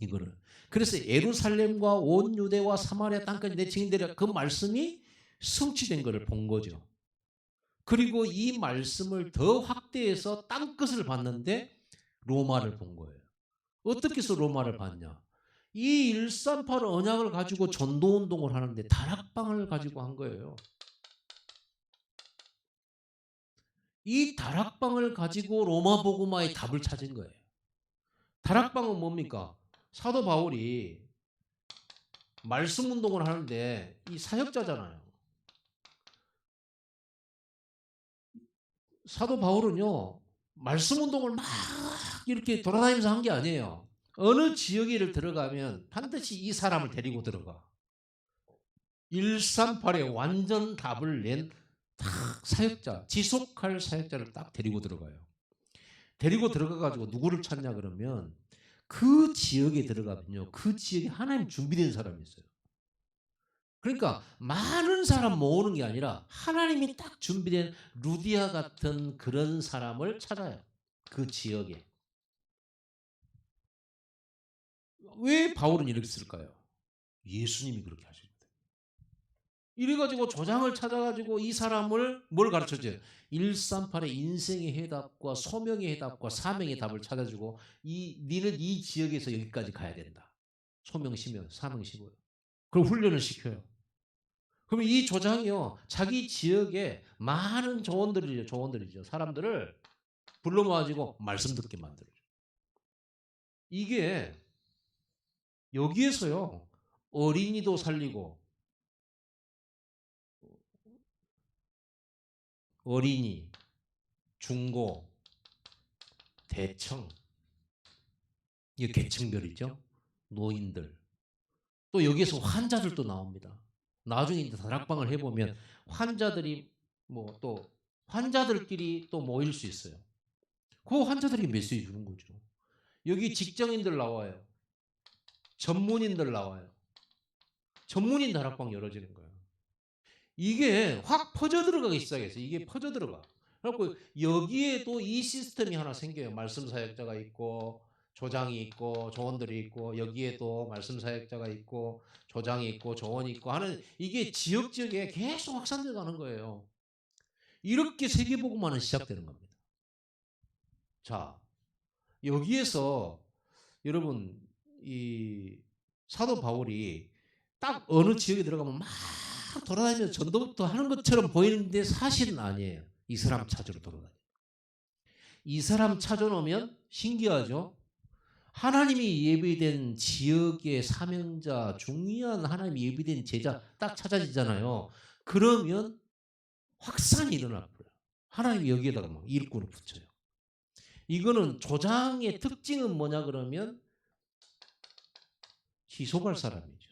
이거를. 그래서 예루살렘과 온 유대와 사마리아 땅까지 내 증인되리라 그 말씀이 성취된 것을 본 거죠. 그리고 이 말씀을 더 확대해서 땅끝을 봤는데 로마를 본 거예요. 어떻게 해서 로마를 봤냐? 이 138 언약을 가지고 전도운동을 하는데 다락방을 가지고 한 거예요. 이 다락방을 가지고 로마 복음화의 답을 찾은 거예요. 다락방은 뭡니까? 사도 바울이 말씀 운동을 하는데 이 사역자잖아요. 사도 바울은요. 말씀 운동을 막 이렇게 돌아다니면서 한 게 아니에요. 어느 지역에 들어가면 반드시 이 사람을 데리고 들어가. 138에 완전 답을 낸 딱 사역자, 지속할 사역자를 딱 데리고 들어가요. 데리고 들어가가지고 누구를 찾냐 그러면 그 지역에 들어가면요. 그 지역에 하나님 준비된 사람이 있어요. 그러니까 많은 사람 모으는 게 아니라 하나님이 딱 준비된 루디아 같은 그런 사람을 찾아요. 그 지역에. 왜 바울은 이렇게 쓸까요? 예수님이 그렇게 하십니다. 이래가지고 조장을 찾아가지고 이 사람을 뭘 가르쳐줘요? 138의 인생의 해답과 소명의 해답과 사명의 답을 찾아주고 니는 이 지역에서 여기까지 가야 된다. 소명 시면 사명 시고요. 그걸 훈련을 시켜요. 그러면 이 조장이요 자기 지역에 많은 조원들이죠. 사람들을 불러 모아가지고 말씀 듣게 만들어요. 이게 여기에서요 어린이도 살리고 어린이, 중고, 대청 이게 계층별이죠. 노인들 또 여기에서 환자들도 나옵니다. 나중에 이제 다락방을 해보면 환자들이 뭐 또 환자들끼리 또 모일 수 있어요. 그 환자들이 메시지 주는 거죠. 여기 직장인들 나와요. 전문인들 나와요. 전문인 다락방 열어지는 거예요. 이게 확 퍼져 들어가기 시작해서 이게 퍼져 들어가. 그래갖고 여기에 또 이 시스템이 하나 생겨요. 말씀 사역자가 있고 조장이 있고 조원들이 있고 여기에 또 말씀 사역자가 있고 조장이 있고 조원이 있고 하는 이게 지역에 계속 확산돼 가는 거예요. 이렇게 세계복음화는 시작되는 겁니다. 자, 여기에서 여러분 이 사도 바울이 딱 어느 지역에 들어가면 막 돌아다니면서 전도부터 하는 것처럼 보이는데 사실은 아니에요. 이 사람 찾으러 돌아다녀요. 이 사람 찾아놓으면 신기하죠. 하나님이 예비된 지역의 사명자, 중요한 하나님이 예비된 제자 딱 찾아지잖아요. 그러면 확산이 일어날 거예요. 하나님이 여기에다가 막 일꾼을 붙여요. 이거는 조장의 특징은 뭐냐 그러면 지속할 사람이죠.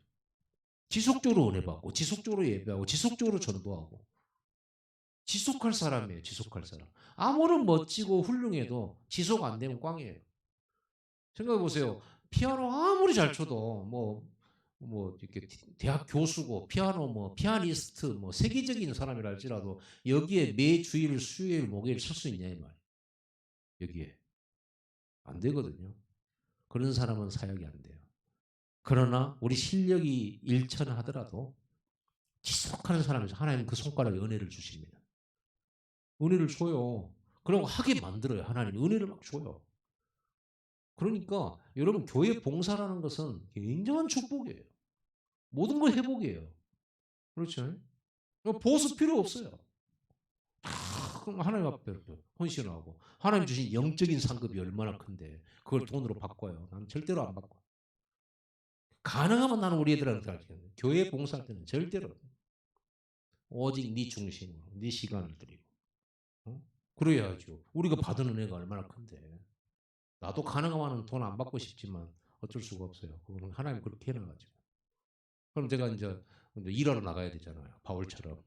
지속적으로 은혜 받고 지속적으로 예배하고 지속적으로 전도하고 지속할 사람이에요. 지속할 사람. 아무런 멋지고 훌륭해도 지속 안 되면 꽝이에요. 생각해 보세요. 피아노 아무리 잘 쳐도 뭐 이렇게 대학 교수고 피아노 뭐 피아니스트 뭐 세계적인 사람이라 할지라도 여기에 매 주일 수요일 목요일 칠 수 있냐 이 말이에요. 여기에 안 되거든요. 그런 사람은 사역이 안 돼요. 그러나 우리 실력이 일천하더라도 지속하는 사람에서 하나님은 그 손가락에 은혜를 주십니다. 은혜를 줘요. 그러고 하게 만들어요. 하나님 은혜를 막 줘요. 그러니까 여러분 교회 봉사라는 것은 굉장한 축복이에요. 모든 걸 회복이에요. 그렇죠? 보수 필요 없어요. 다 하나님 앞에 헌신하고 하나님 주신 영적인 상급이 얼마나 큰데 그걸 돈으로 바꿔요. 나는 절대로 안 바꿔. 가능하면 나는 우리 애들한테 가르치거든요. 교회 봉사할 때는 절대로 오직 네 중심으로 네 시간을 드리고 그래야죠. 우리가 받은 은혜가 얼마나 큰데 나도 가능하면 돈 안 받고 싶지만 어쩔 수가 없어요. 그거는 하나님 그렇게 해놔가지고. 그럼 제가 이제 일하러 나가야 되잖아요. 바울처럼.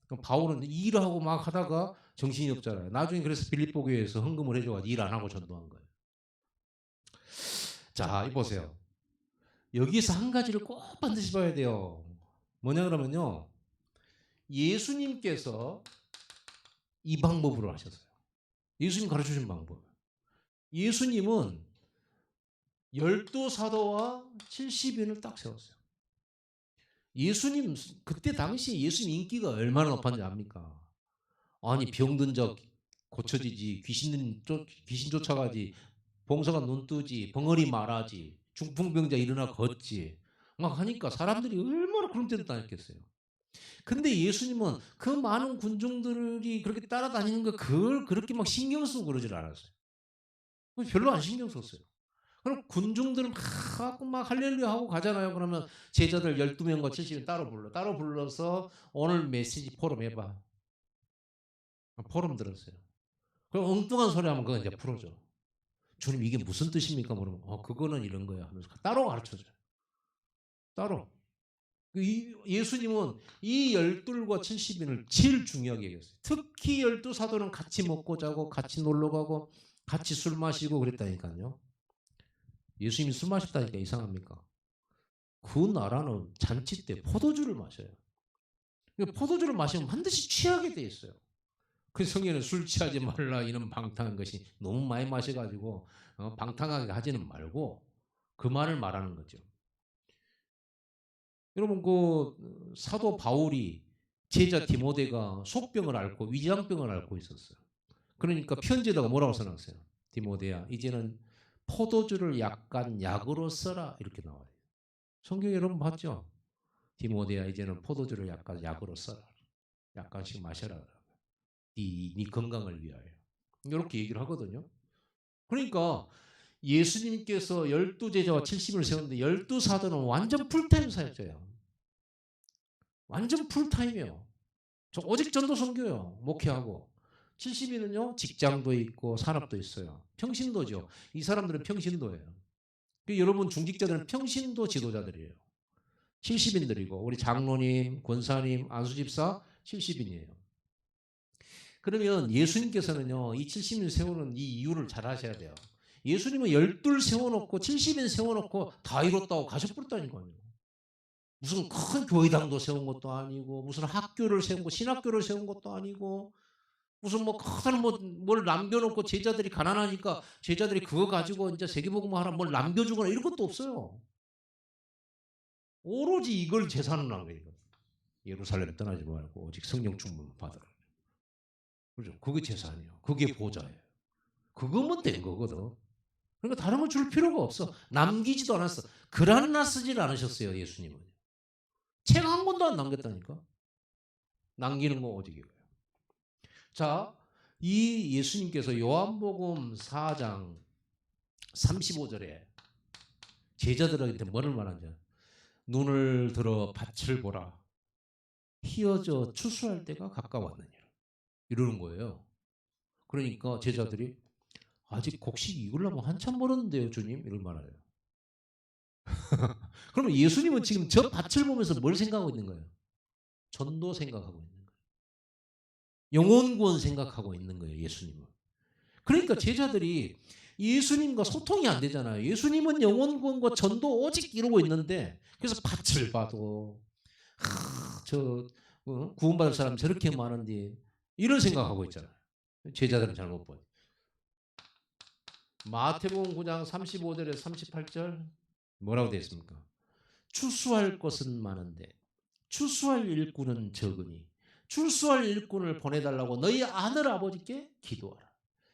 그럼 바울은 일하고 막 하다가 정신이 없잖아요. 나중에 그래서 빌립보 교회에서 헌금을 해줘가지고 일 안 하고 전도한 거예요. 자, 이 보세요. 여기서 한 가지를 꼭 반드시 봐야 돼요. 뭐냐 그러면요. 예수님께서 이 방법으로 하셨어요. 예수님 가르쳐주신 방법. 예수님은 12사도와 70인을 딱 세웠어요. 예수님 그때 당시 예수님 인기가 얼마나 높았는지 압니까? 아니 병든 자 고쳐지지 귀신 쫓아가지 봉사가 눈 뜨지 벙어리 말하지 중풍병자 일어나 걷지 막 하니까 사람들이 얼마나 그런 데를 다녔겠어요. 근데 예수님은 그 많은 군중들이 그렇게 따라다니는 거 그걸 그렇게 막 신경 쓰고 그러질 않았어요. 별로 안 신경 썼어요. 그럼 군중들은 막 할렐루야 하고 가잖아요. 그러면 제자들 12명과 70명 따로 불러서 오늘 메시지 포럼 해봐. 포럼 들었어요. 그럼 엉뚱한 소리 하면 그거 이제 풀어줘. 주님 이게 무슨 뜻입니까? 물으면 그거는 이런 거야 하면서 따로 가르쳐줘요. 따로. 예수님은 이 12과 70인을 제일 중요하게 얘기했어요. 특히 12사도는 같이 먹고 자고 같이 놀러 가고 같이 술 마시고 그랬다니까요. 예수님이 술 마셨다니까 이상합니까? 그 나라는 잔치 때 포도주를 마셔요. 포도주를 마시면 반드시 취하게 돼 있어요. 그 성경에는 술 취하지 말라 이런 방탕한 것이 너무 많이 마셔가지고 방탕하게 하지는 말고 그 말을 말하는 거죠. 여러분 그 사도 바울이 제자 디모데가 속병을 앓고 위장병을 앓고 있었어요. 그러니까 편지에다가 뭐라고 써놨어요? 디모데야 이제는 포도주를 약간 약으로 써라 이렇게 나와요. 성경 여러분 봤죠? 디모데야 이제는 포도주를 약간 약으로 써라. 약간씩 마셔라. 네 건강을 위하여. 이렇게 얘기를 하거든요. 그러니까 예수님께서 12제자와 70을 세웠는데 12사도는 완전 풀타임 사역자예요. 완전 풀타임이에요. 오직 전도 선교요. 목회하고. 70인은요. 직장도 있고 산업도 있어요. 평신도죠. 이 사람들은 평신도예요. 여러분 중직자들은 평신도 지도자들이에요. 70인들이고 우리 장로님, 권사님, 안수집사 70인이에요. 그러면 예수님께서는요, 이 70인 세우는 이 이유를 잘 아셔야 돼요. 예수님은 12 세워놓고 70인 세워놓고 다 이뤘다고 가셔버렸다니까요. 무슨 큰 교회당도 세운 것도 아니고 무슨 학교를 세운 거 신학교를 세운 것도 아니고 무슨 뭐 큰 뭘 남겨놓고 제자들이 가난하니까 제자들이 그거 가지고 이제 세계복음 하라 뭘 남겨주거나 이런 것도 없어요. 오로지 이걸 재산으로 한 거예요. 예루살렘 떠나지 말고 오직 성령 충만 받으라. 그죠? 그게 재산이에요. 그게 보좌예요. 그거면 된 거거든. 그러니까 다른 걸 줄 필요가 없어. 남기지도 않았어. 글 하나 쓰질 않으셨어요. 예수님은. 책 한 권도 안 남겼다니까. 남기는 거 오직 이거예요. 자, 이 예수님께서 요한복음 4장 35절에 제자들한테 뭐를 말하냐. 눈을 들어 밭을 보라. 희어져 추수할 때가 가까웠느니라. 이러는 거예요. 그러니까 제자들이 아직 곡식 익으려면 한참 멀었는데요, 주님. 이런 말을 해요. 그러면 예수님은 지금 저 밭을 보면서 뭘 생각하고 있는 거예요? 전도 생각하고 있는 거예요. 영혼 구원 생각하고 있는 거예요, 예수님은. 그러니까 제자들이 예수님과 소통이 안 되잖아요. 예수님은 영혼 구원과 전도 오직 이루고 있는데 그래서 밭을 봐도 저 구원받을 사람 저렇게 많은데 이런 생각하고 있잖아요. 제자들은 잘못 보죠. 마태복음 9장 35절에서 38절 뭐라고 되어 있습니까? 추수할 것은 많은데 추수할 일꾼은 적으니 추수할 일꾼을 보내달라고 너희 하늘 아버지께 기도하라.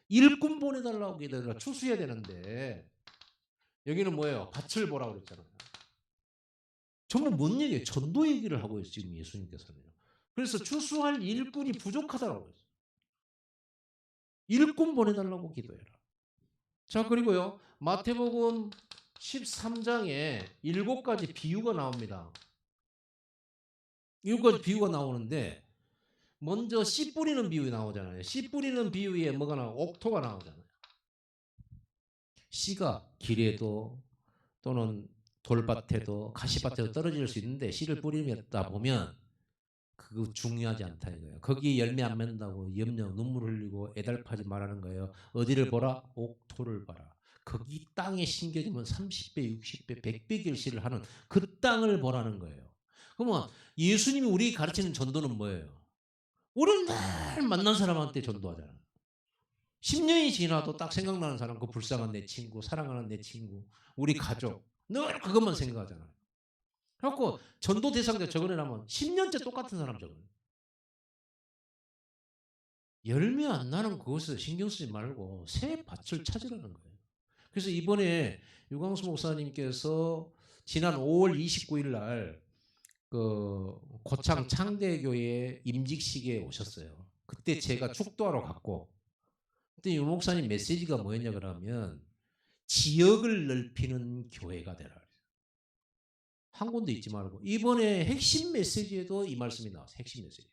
일꾼 보내달라고 기도하라. 추수해야 되는데 여기는 뭐예요? 밭을 보라고 그랬잖아요. 정말 뭔 얘기예요? 전도 얘기를 하고 있어요. 지금 예수님께서는. 그래서 추수할 일꾼이 부족하다고 했어요. 일꾼 보내달라고 기도해라. 자, 그리고요. 마태복음 13장에 7가지 비유가 나옵니다. 7가지 비유가 나오는데 먼저 씨 뿌리는 비유 나오잖아요. 씨 뿌리는 비유에 뭐가 나오고 옥토가 나오잖아요. 씨가 길에도 또는 돌밭에도 가시밭에도 떨어질 수 있는데 씨를 뿌리다 보면 그거 중요하지 않다 이거예요. 거기에 열매 안 맺는다고 염려 눈물 흘리고 애달파지 말라는 거예요. 어디를 보라? 옥토를 봐라. 거기 땅에 심겨지면 30배, 60배, 100배 결실을 하는 그 땅을 보라는 거예요. 그러면 예수님이 우리 가르치는 전도는 뭐예요? 우리는 늘 만난 사람한테 전도하잖아요. 10년이 지나도 딱 생각나는 사람, 그 불쌍한 내 친구, 사랑하는 내 친구, 우리 가족 늘 그것만 생각하잖아요. 그래갖고 전도 대상자 적어내라면 10년째 똑같은 사람 적어요. 열매 안 나는 그것을 신경 쓰지 말고 새 밭을 찾으라는 거예요. 그래서 이번에 유광수 목사님께서 지난 5월 29일 날 그 고창 창대교회 임직식에 오셨어요. 그때 제가 축도하러 갔고 그때 유 목사님 메시지가 뭐였냐 그러면 지역을 넓히는 교회가 되라. 한 군데 있지 말고 이번에 핵심 메시지에도 이 말씀이 나왔어요. 핵심 메시지.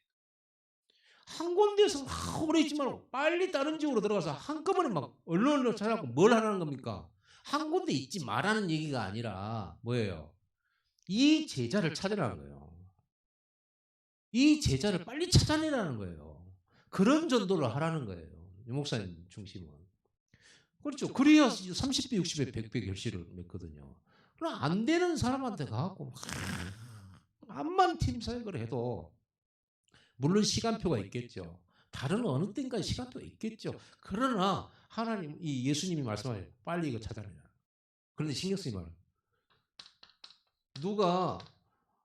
한 군데에서 오래 있지 말고 빨리 다른 지역으로 들어가서 한꺼번에 막 얼른 찾아갖고 뭘 하라는 겁니까? 한 군데 있지 말라는 얘기가 아니라 뭐예요? 이 제자를 찾으라는 거예요. 이 제자를 빨리 찾아내라는 거예요. 그런 전도를 하라는 거예요. 유 목사님 중심은. 그렇죠. 그래야 30배, 60배, 100배 결실을 맺거든요. 그럼 안 되는 사람한테 가갖고 암만 팀 사역을 해도 물론 시간표가 있겠죠. 다른 어느 때인가 시간표가 있겠죠. 그러나 하나님, 이 예수님이 말씀하세요. 빨리 이거 찾아내라. 그런데 신경 쓰지 마라. 누가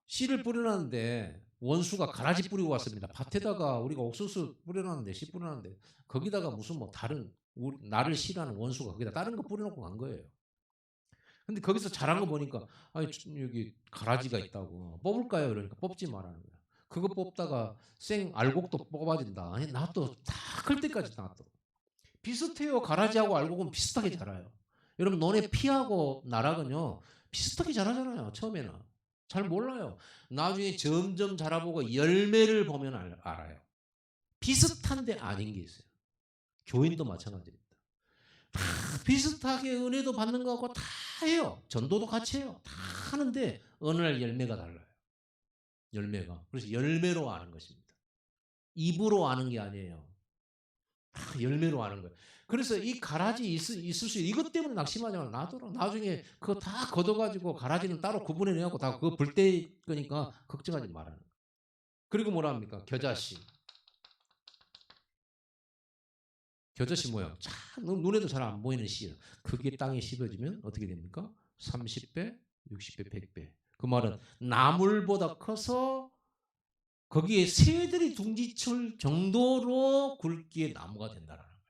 씨를 뿌려놨는데 원수가 가라지 뿌리고 왔습니다. 밭에다가 우리가 옥수수 뿌려놨는데 씨 뿌려놨는데 거기다가 무슨 뭐 다른 나를 싫어하는 원수가 거기다 다른 거 뿌려놓고 간 거예요. 근데 거기서 잘한 거 보니까 아니 여기 가라지가 있다고 뽑을까요? 그러니까 뽑지 말라는 거야. 그거 뽑다가 생 알곡도 뽑아진다. 아니 놔둬 다 클 때까지 놔둬. 비슷해요. 가라지하고 알곡은 비슷하게 자라요. 여러분 너네 피하고 나락은요 비슷하게 자라잖아요. 처음에는 잘 몰라요. 나중에 점점 자라보고 열매를 보면 알아요. 비슷한데 아닌 게 있어요. 교인도 마찬가지입니다. 다 비슷하게 은혜도 받는 거 같고 다 해요. 전도도 같이 해요. 다 하는데 어느 날 열매가 달라요. 열매가. 그래서 열매로 아는 것입니다. 입으로 아는 게 아니에요. 열매로 하는 거예요. 그래서 이 가라지 있을 수 이것 때문에 낙심하지 놔둬라. 나중에 그거 다 걷어가지고 가라지는 따로 구분해내고 다 그거 불때 거니까 걱정하지 말라는 거예요. 그리고 뭐라 합니까? 겨자씨. 겨자씨 뭐야? 참 눈에도 잘 안 보이는 씨예요. 그게 땅에 씹어지면 어떻게 됩니까? 30배, 60배, 100배. 그 말은 나물보다 커서 거기에 새들이 둥지칠 정도로 굵기의 나무가 된다라는 거예요.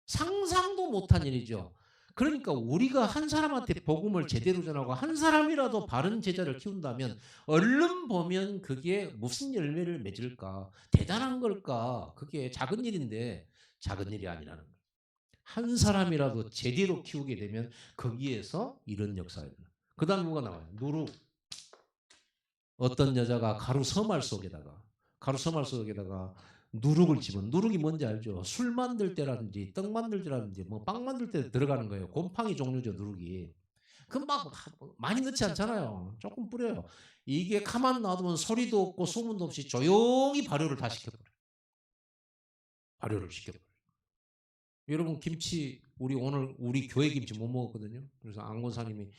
상상도 못한 일이죠. 그러니까 우리가 한 사람한테 복음을 제대로 전하고 한 사람이라도 바른 제자를 키운다면 얼른 보면 그게 무슨 열매를 맺을까? 대단한 걸까? 그게 작은 일인데 작은 일이 아니라는 거예요. 한 사람이라도 제대로 키우게 되면 거기에서 이런 역사가 일어나요. 그 다음 뭐가 나와요? 누룩. 어떤 여자가 가루 서말 속에다가 누룩을 집어. 누룩이 뭔지 알죠? 술 만들 때라든지 떡 만들 때라든지 뭐 빵 만들 때 들어가는 거예요. 곰팡이 종류죠, 누룩이. 그 막 많이 넣지 않잖아요. 조금 뿌려요. 이게 가만 놔두면 소리도 없고 소문도 없이 조용히 발효를 다 시켜버려요. 발효를 시켜버려요. 여러분 김치 오늘 우리 교회 김치 못 먹었거든요. 그래서 안 권사님이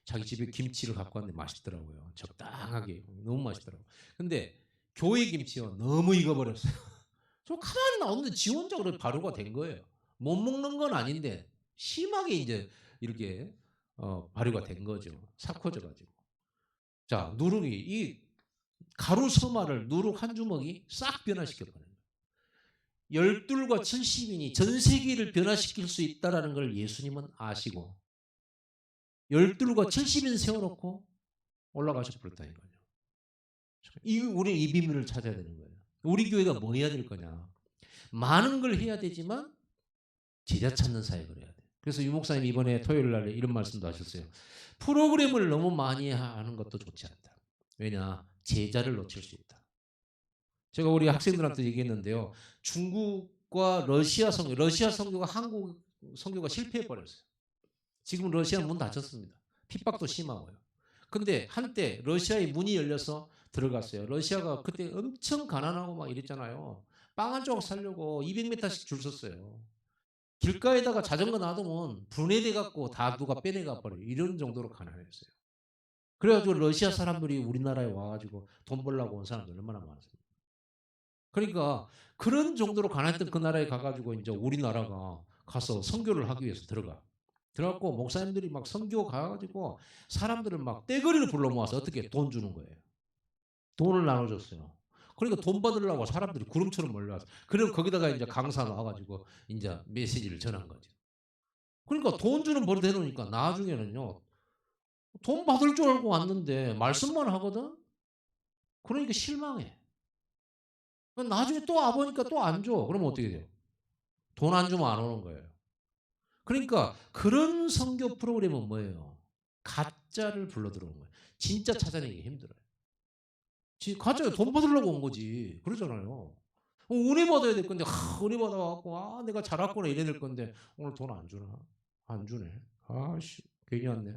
자기 집에 김치를 갖고 왔는데 맛있더라고요. 적당하게 너무 맛있더라고요. 근데 교회 김치요 너무 익어버렸어요. 저 가만히 나오는데 지 혼자 그렇게 발효가 된 거예요. 못 먹는 건 아닌데 심하게 이제 이렇게 발효가 된 거죠. 삭혀져 가지고. 자 누룩이 이 가루 서말을 누룩 한 주먹이 싹 변화시켜 버려요. 12과 70인이 전 세계를 변화시킬 수 있다는 걸 예수님은 아시고 12과 70인 세워놓고 올라가셔 버렸다 이거죠. 우리 이 비밀을 찾아야 되는 거예요. 우리 교회가 뭐 해야 될 거냐. 많은 걸 해야 되지만 제자 찾는 사역을 해야 돼요. 그래서 유 목사님 이번에 토요일 날에 이런 말씀도 하셨어요. 프로그램을 너무 많이 하는 것도 좋지 않다. 왜냐? 제자를 놓칠 수 있다. 제가 우리 학생들한테 얘기했는데요. 중국과 러시아 선교가 한국 선교가 실패해 버렸어요. 지금 러시아 문 닫혔습니다. 핍박도 심하고요. 근데 한때 러시아의 문이 열려서 들어갔어요. 러시아가 그때 엄청 가난하고 막 이랬잖아요. 빵 한 조각 사려고 200m씩 줄 섰어요. 길가에다가 자전거 놔두면 분해돼 갖고 다 누가 빼내가 버려. 이런 정도로 가난했어요. 그래가지고 러시아 사람들이 우리나라에 와가지고 돈 벌려고 온 사람들 얼마나 많았어요. 그러니까 그런 정도로 가난했던 그 나라에 가가지고 이제 우리나라가 가서 선교를 하기 위해서 들어갔고 목사님들이 막 선교 가가지고 사람들을 막 떼거리로 불러 모아서 어떻게 돈 주는 거예요. 돈을 나눠줬어요. 그러니까 돈 받으려고 사람들이 구름처럼 몰려와서 그리고 거기다가 이제 강사 나와가지고 이제 메시지를 전한 거죠. 그러니까 돈 주는 버릇 해놓으니까 나중에는요 돈 받을 줄 알고 왔는데 말씀만 하거든. 그러니까 실망해. 나중에 또 와보니까 또 안 줘. 그러면 어떻게 돼요? 돈 안 주면 안 오는 거예요. 그러니까 그런 선교 프로그램은 뭐예요? 가짜를 불러 들어오는 거예요. 진짜 찾아내기 힘들어요. 가짜가 돈 받으려고 온 거지. 그러잖아요. 은혜 받아야 될 건데, 은혜 받아갖고, 내가 잘했구나 이래야 될 건데, 오늘 돈 안 주나? 안 주네. 아씨, 괜히 왔네.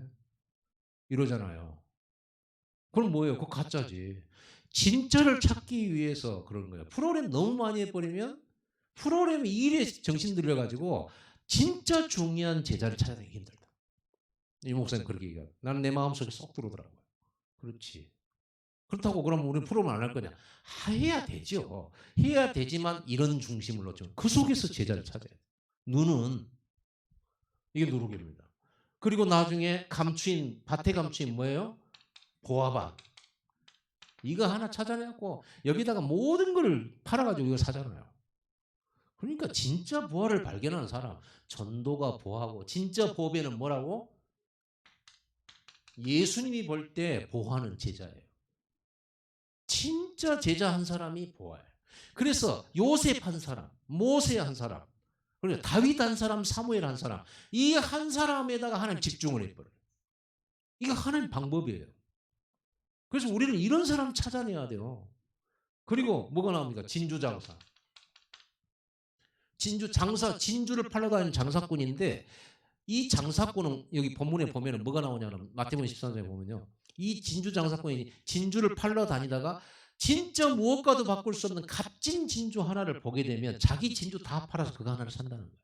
이러잖아요. 그럼 뭐예요? 그거 가짜지. 진짜를 찾기 위해서 그런 거예요. 프로그램 너무 많이 해버리면 프로그램 일에 정신 들여가지고 진짜 중요한 제자를 찾아내기 힘들다. 이 목사님 그렇게 얘기해요. 나는 내 마음속에 쏙 들어오더라고요. 그렇지. 그렇다고 그러면 우리는 프로그램 안 할 거냐? 해야 되죠. 해야 되지만 이런 중심을 놓죠. 그 속에서 제자를 찾아야 돼요. 눈은 이게 누룩입니다. 그리고 나중에 감추인 밭에 감추인 뭐예요? 보아밭. 이거 하나 찾아내고 여기다가 모든 걸 팔아가지고 이거 사잖아요. 그러니까 진짜 보화를 발견하는 사람, 전도가 보화고 진짜 보배는 뭐라고? 예수님이 볼 때 보화는 제자예요. 진짜 제자 한 사람이 보화예요. 그래서 요셉 한 사람, 모세 한 사람, 그리고 다윗 한 사람, 사무엘 한 사람, 이 한 사람에다가 하나님 집중을 해버려요. 이거 하나님 방법이에요. 그래서 우리는 이런 사람 찾아내야 돼요. 그리고 뭐가 나옵니까? 진주장사. 진주를 팔러 다니는 장사꾼인데 이 장사꾼은 여기 본문에 보면은 뭐가 나오냐면 마태복음 13장에 보면요. 이 진주 장사꾼이 진주를 팔러 다니다가 진짜 무엇과도 바꿀 수 없는 값진 진주 하나를 보게 되면 자기 진주 다 팔아서 그거 하나를 산다는 거예요.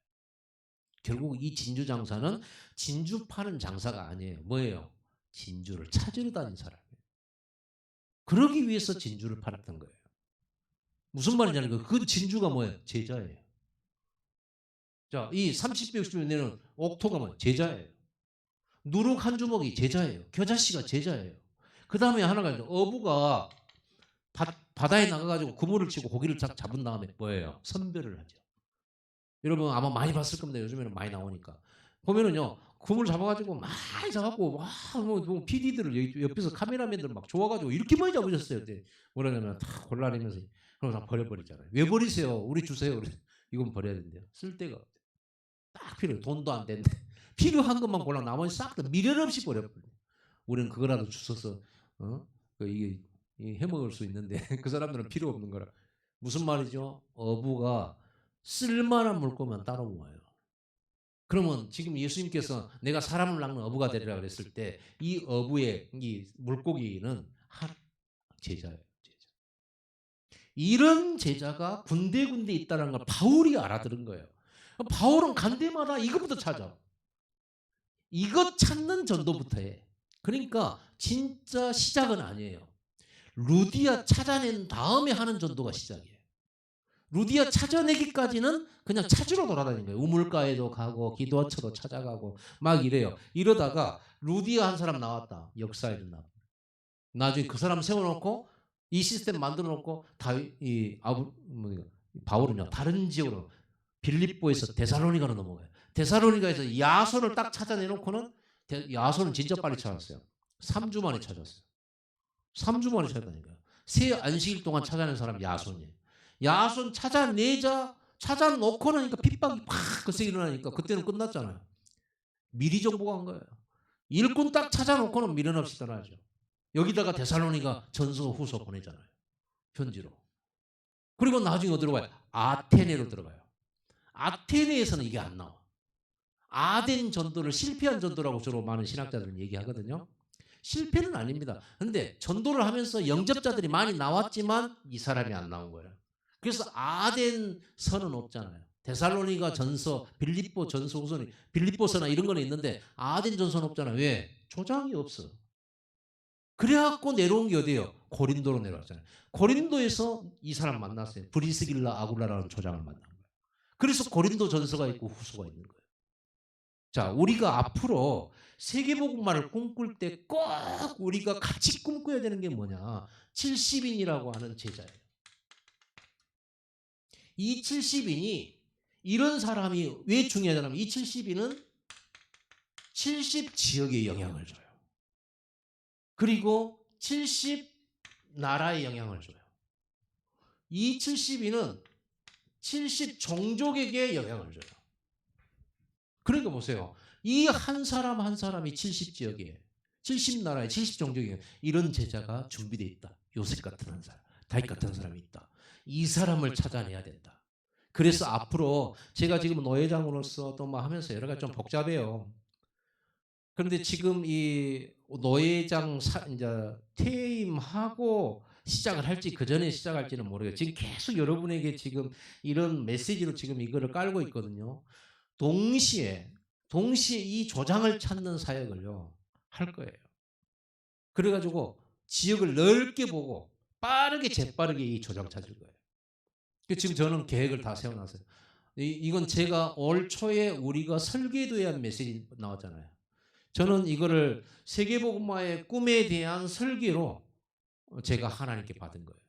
결국 이 진주 장사는 진주 파는 장사가 아니에요. 뭐예요? 진주를 찾으러 다닌 사람이에요. 그러기 위해서 진주를 팔았던 거예요. 무슨 말인지 아는 거예요? 그 진주가 뭐예요? 제자예요. 자, 이 30배, 60배 내는 옥토가 뭐예요? 제자예요. 누룩 한 주먹이 제자예요. 겨자씨가 제자예요. 그 다음에 하나가 이제 어부가 바다에 나가가지고 그물을 치고 고기를 잡은 다음에 뭐예요? 선별을 하죠. 여러분 아마 많이 봤을 겁니다. 요즘에는 많이 나오니까. 보면은요, 그물 잡아가지고 많이 잡았고, 뭐 PD들을 옆에서 카메라맨들 막 좋아가지고 이렇게 많이 잡으셨어요. 그때 뭐라냐면 다 골라내면서 그럼 다 버려버리잖아요. 왜 버리세요? 우리 주세요. 이건 버려야 된대요. 쓸 데가 없대요. 딱 필요해. 돈도 안 되는데 필요한 것만 골라 나머지 싹 다 미련 없이 버려버려요. 우리는 그거라도 주워서 이게 해먹을 수 있는데 그 사람들은 필요 없는 거라. 무슨 말이죠? 어부가 쓸만한 물고기만 따로 모아요. 그러면 지금 예수님께서 내가 사람을 낚는 어부가 되리라 그랬을 때 이 어부의 이 물고기는 제자예요. 제자. 이런 제자가 군데군데 있다는 걸 바울이 알아들은 거예요. 바울은 간 데마다 이것부터 찾아. 이것 찾는 전도부터 해. 그러니까 진짜 시작은 아니에요. 루디아 찾아낸 다음에 하는 전도가 시작이에요. 루디아 찾아내기까지는 그냥 찾으러 돌아다니는 거예요. 우물가에도 가고 기도처도 찾아가고 막 이래요. 이러다가 루디아 한 사람 나왔다. 역사에 나. 나중에 그 사람 세워놓고 이 시스템 만들어놓고 바울은요 다른 지역으로 빌립보에서 데살로니가로 넘어가요. 데살로니가에서 야손을 딱 찾아내놓고는 야손은 진짜 빨리 찾았어요. 3주 만에 찾았어요. 3주 만에 찾았다니까요. 세 안식일 동안 찾아낸 사람 야손이에요. 야손 찾아놓고 나니까 핍박이 팍 그새 일어나니까 그때는 끝났잖아요. 미리 정보가 한 거예요. 일꾼 딱 찾아놓고는 미련 없이 떠나죠. 여기다가 데살로니가 전서 후서 보내잖아요. 편지로. 그리고 나중에 어디로 가요? 아테네로 들어가요. 아테네에서는 이게 안 나와. 아덴 전도를 실패한 전도라고 주로 많은 신학자들은 얘기하거든요. 실패는 아닙니다. 그런데 전도를 하면서 영접자들이 많이 나왔지만 이 사람이 안 나온 거예요. 그래서 아덴 서는 없잖아요. 데살로니가 전서, 빌립보 전서 후서는 빌립보서나 이런 거는 있는데 아덴 전서는 없잖아요. 왜? 조장이 없어. 그래갖고 내려온 게 어디예요? 고린도로 내려왔잖아요. 고린도에서 이 사람 만났어요. 브리스길라 아굴라라는 조장을 만난 거예요. 그래서 고린도 전서가 있고 후서가 있는 거예요. 자, 우리가 앞으로 세계복음화를 꿈꿀 때 꼭 우리가 같이 꿈꿔야 되는 게 뭐냐? 70인이라고 하는 제자예요. 이 70인이 이런 사람이 왜 중요하냐면 이 70인은 70 지역에 영향을 줘요. 그리고 70 나라에 영향을 줘요. 이 70인은 70 종족에게 영향을 줘요. 그러니까 보세요. 이 한 사람 한 사람이 70 지역에 70 나라에 70 종족에 이런 제자가 준비되어 있다. 요셉 같은 한 사람, 다윗 같은 사람이 있다. 이 사람을 찾아내야 된다. 그래서 앞으로 제가 지금 노회장으로서 또 뭐 하면서 여러 가지 좀 복잡해요. 그런데 지금 이 노회장 이제 퇴임하고 시작을 할지 그 전에 시작할지는 모르겠어요. 지금 계속 여러분에게 지금 이런 메시지로 지금 이거를 깔고 있거든요. 동시에 이 조장을 찾는 사역을요 할 거예요. 그래가지고 지역을 넓게 보고 빠르게 재빠르게 이 조장 찾을 거예요. 지금 저는 계획을 다 세워놨어요. 이건 제가 올 초에 우리가 설계도에 한 메시지 나왔잖아요. 저는 이거를 세계복음화의 꿈에 대한 설계로 제가 하나님께 받은 거예요.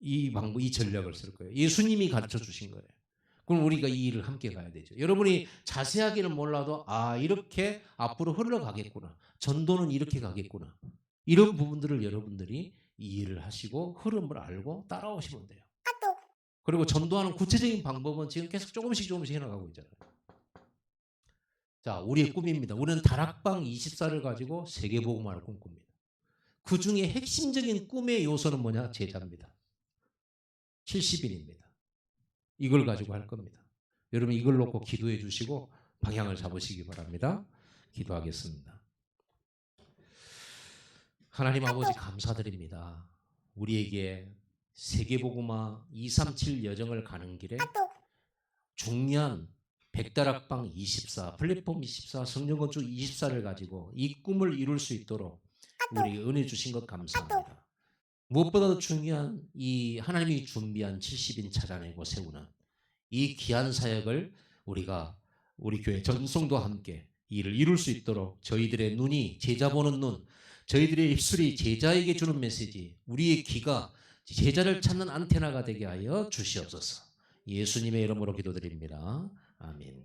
이 방법, 이 전략을 쓸 거예요. 예수님이 가르쳐 주신 거예요. 그럼 우리가 이 일을 함께 가야 되죠. 여러분이 자세하게는 몰라도 이렇게 앞으로 흘러가겠구나. 전도는 이렇게 가겠구나. 이런 부분들을 여러분들이 이해를 하시고 흐름을 알고 따라오시면 돼요. 그리고 전도하는 구체적인 방법은 지금 계속 조금씩 해나가고 있잖아요. 자, 우리의 꿈입니다. 우리는 다락방 24를 가지고 세계복음화를 꿈꿉니다. 그 중에 핵심적인 꿈의 요소는 뭐냐? 제자입니다. 70인입니다. 이걸 가지고 할 겁니다. 여러분 이걸 놓고 기도해 주시고 방향을 잡으시기 바랍니다. 기도하겠습니다. 하나님 아버지 감사드립니다. 우리에게 세계복음화 237 여정을 가는 길에 중요한 백다락방 24, 플랫폼 24, 성령건축 24를 가지고 이 꿈을 이룰 수 있도록 우리에게 은혜 주신 것 감사합니다. 무엇보다도 중요한 이 하나님이 준비한 70인 찾아내고 세우는 이 귀한 사역을 우리가 우리 교회 전성도와 함께 이를 이룰 수 있도록 저희들의 눈이 제자 보는 눈, 저희들의 입술이 제자에게 주는 메시지, 우리의 귀가 제자를 찾는 안테나가 되게 하여 주시옵소서. 예수님의 이름으로 기도드립니다. 아멘.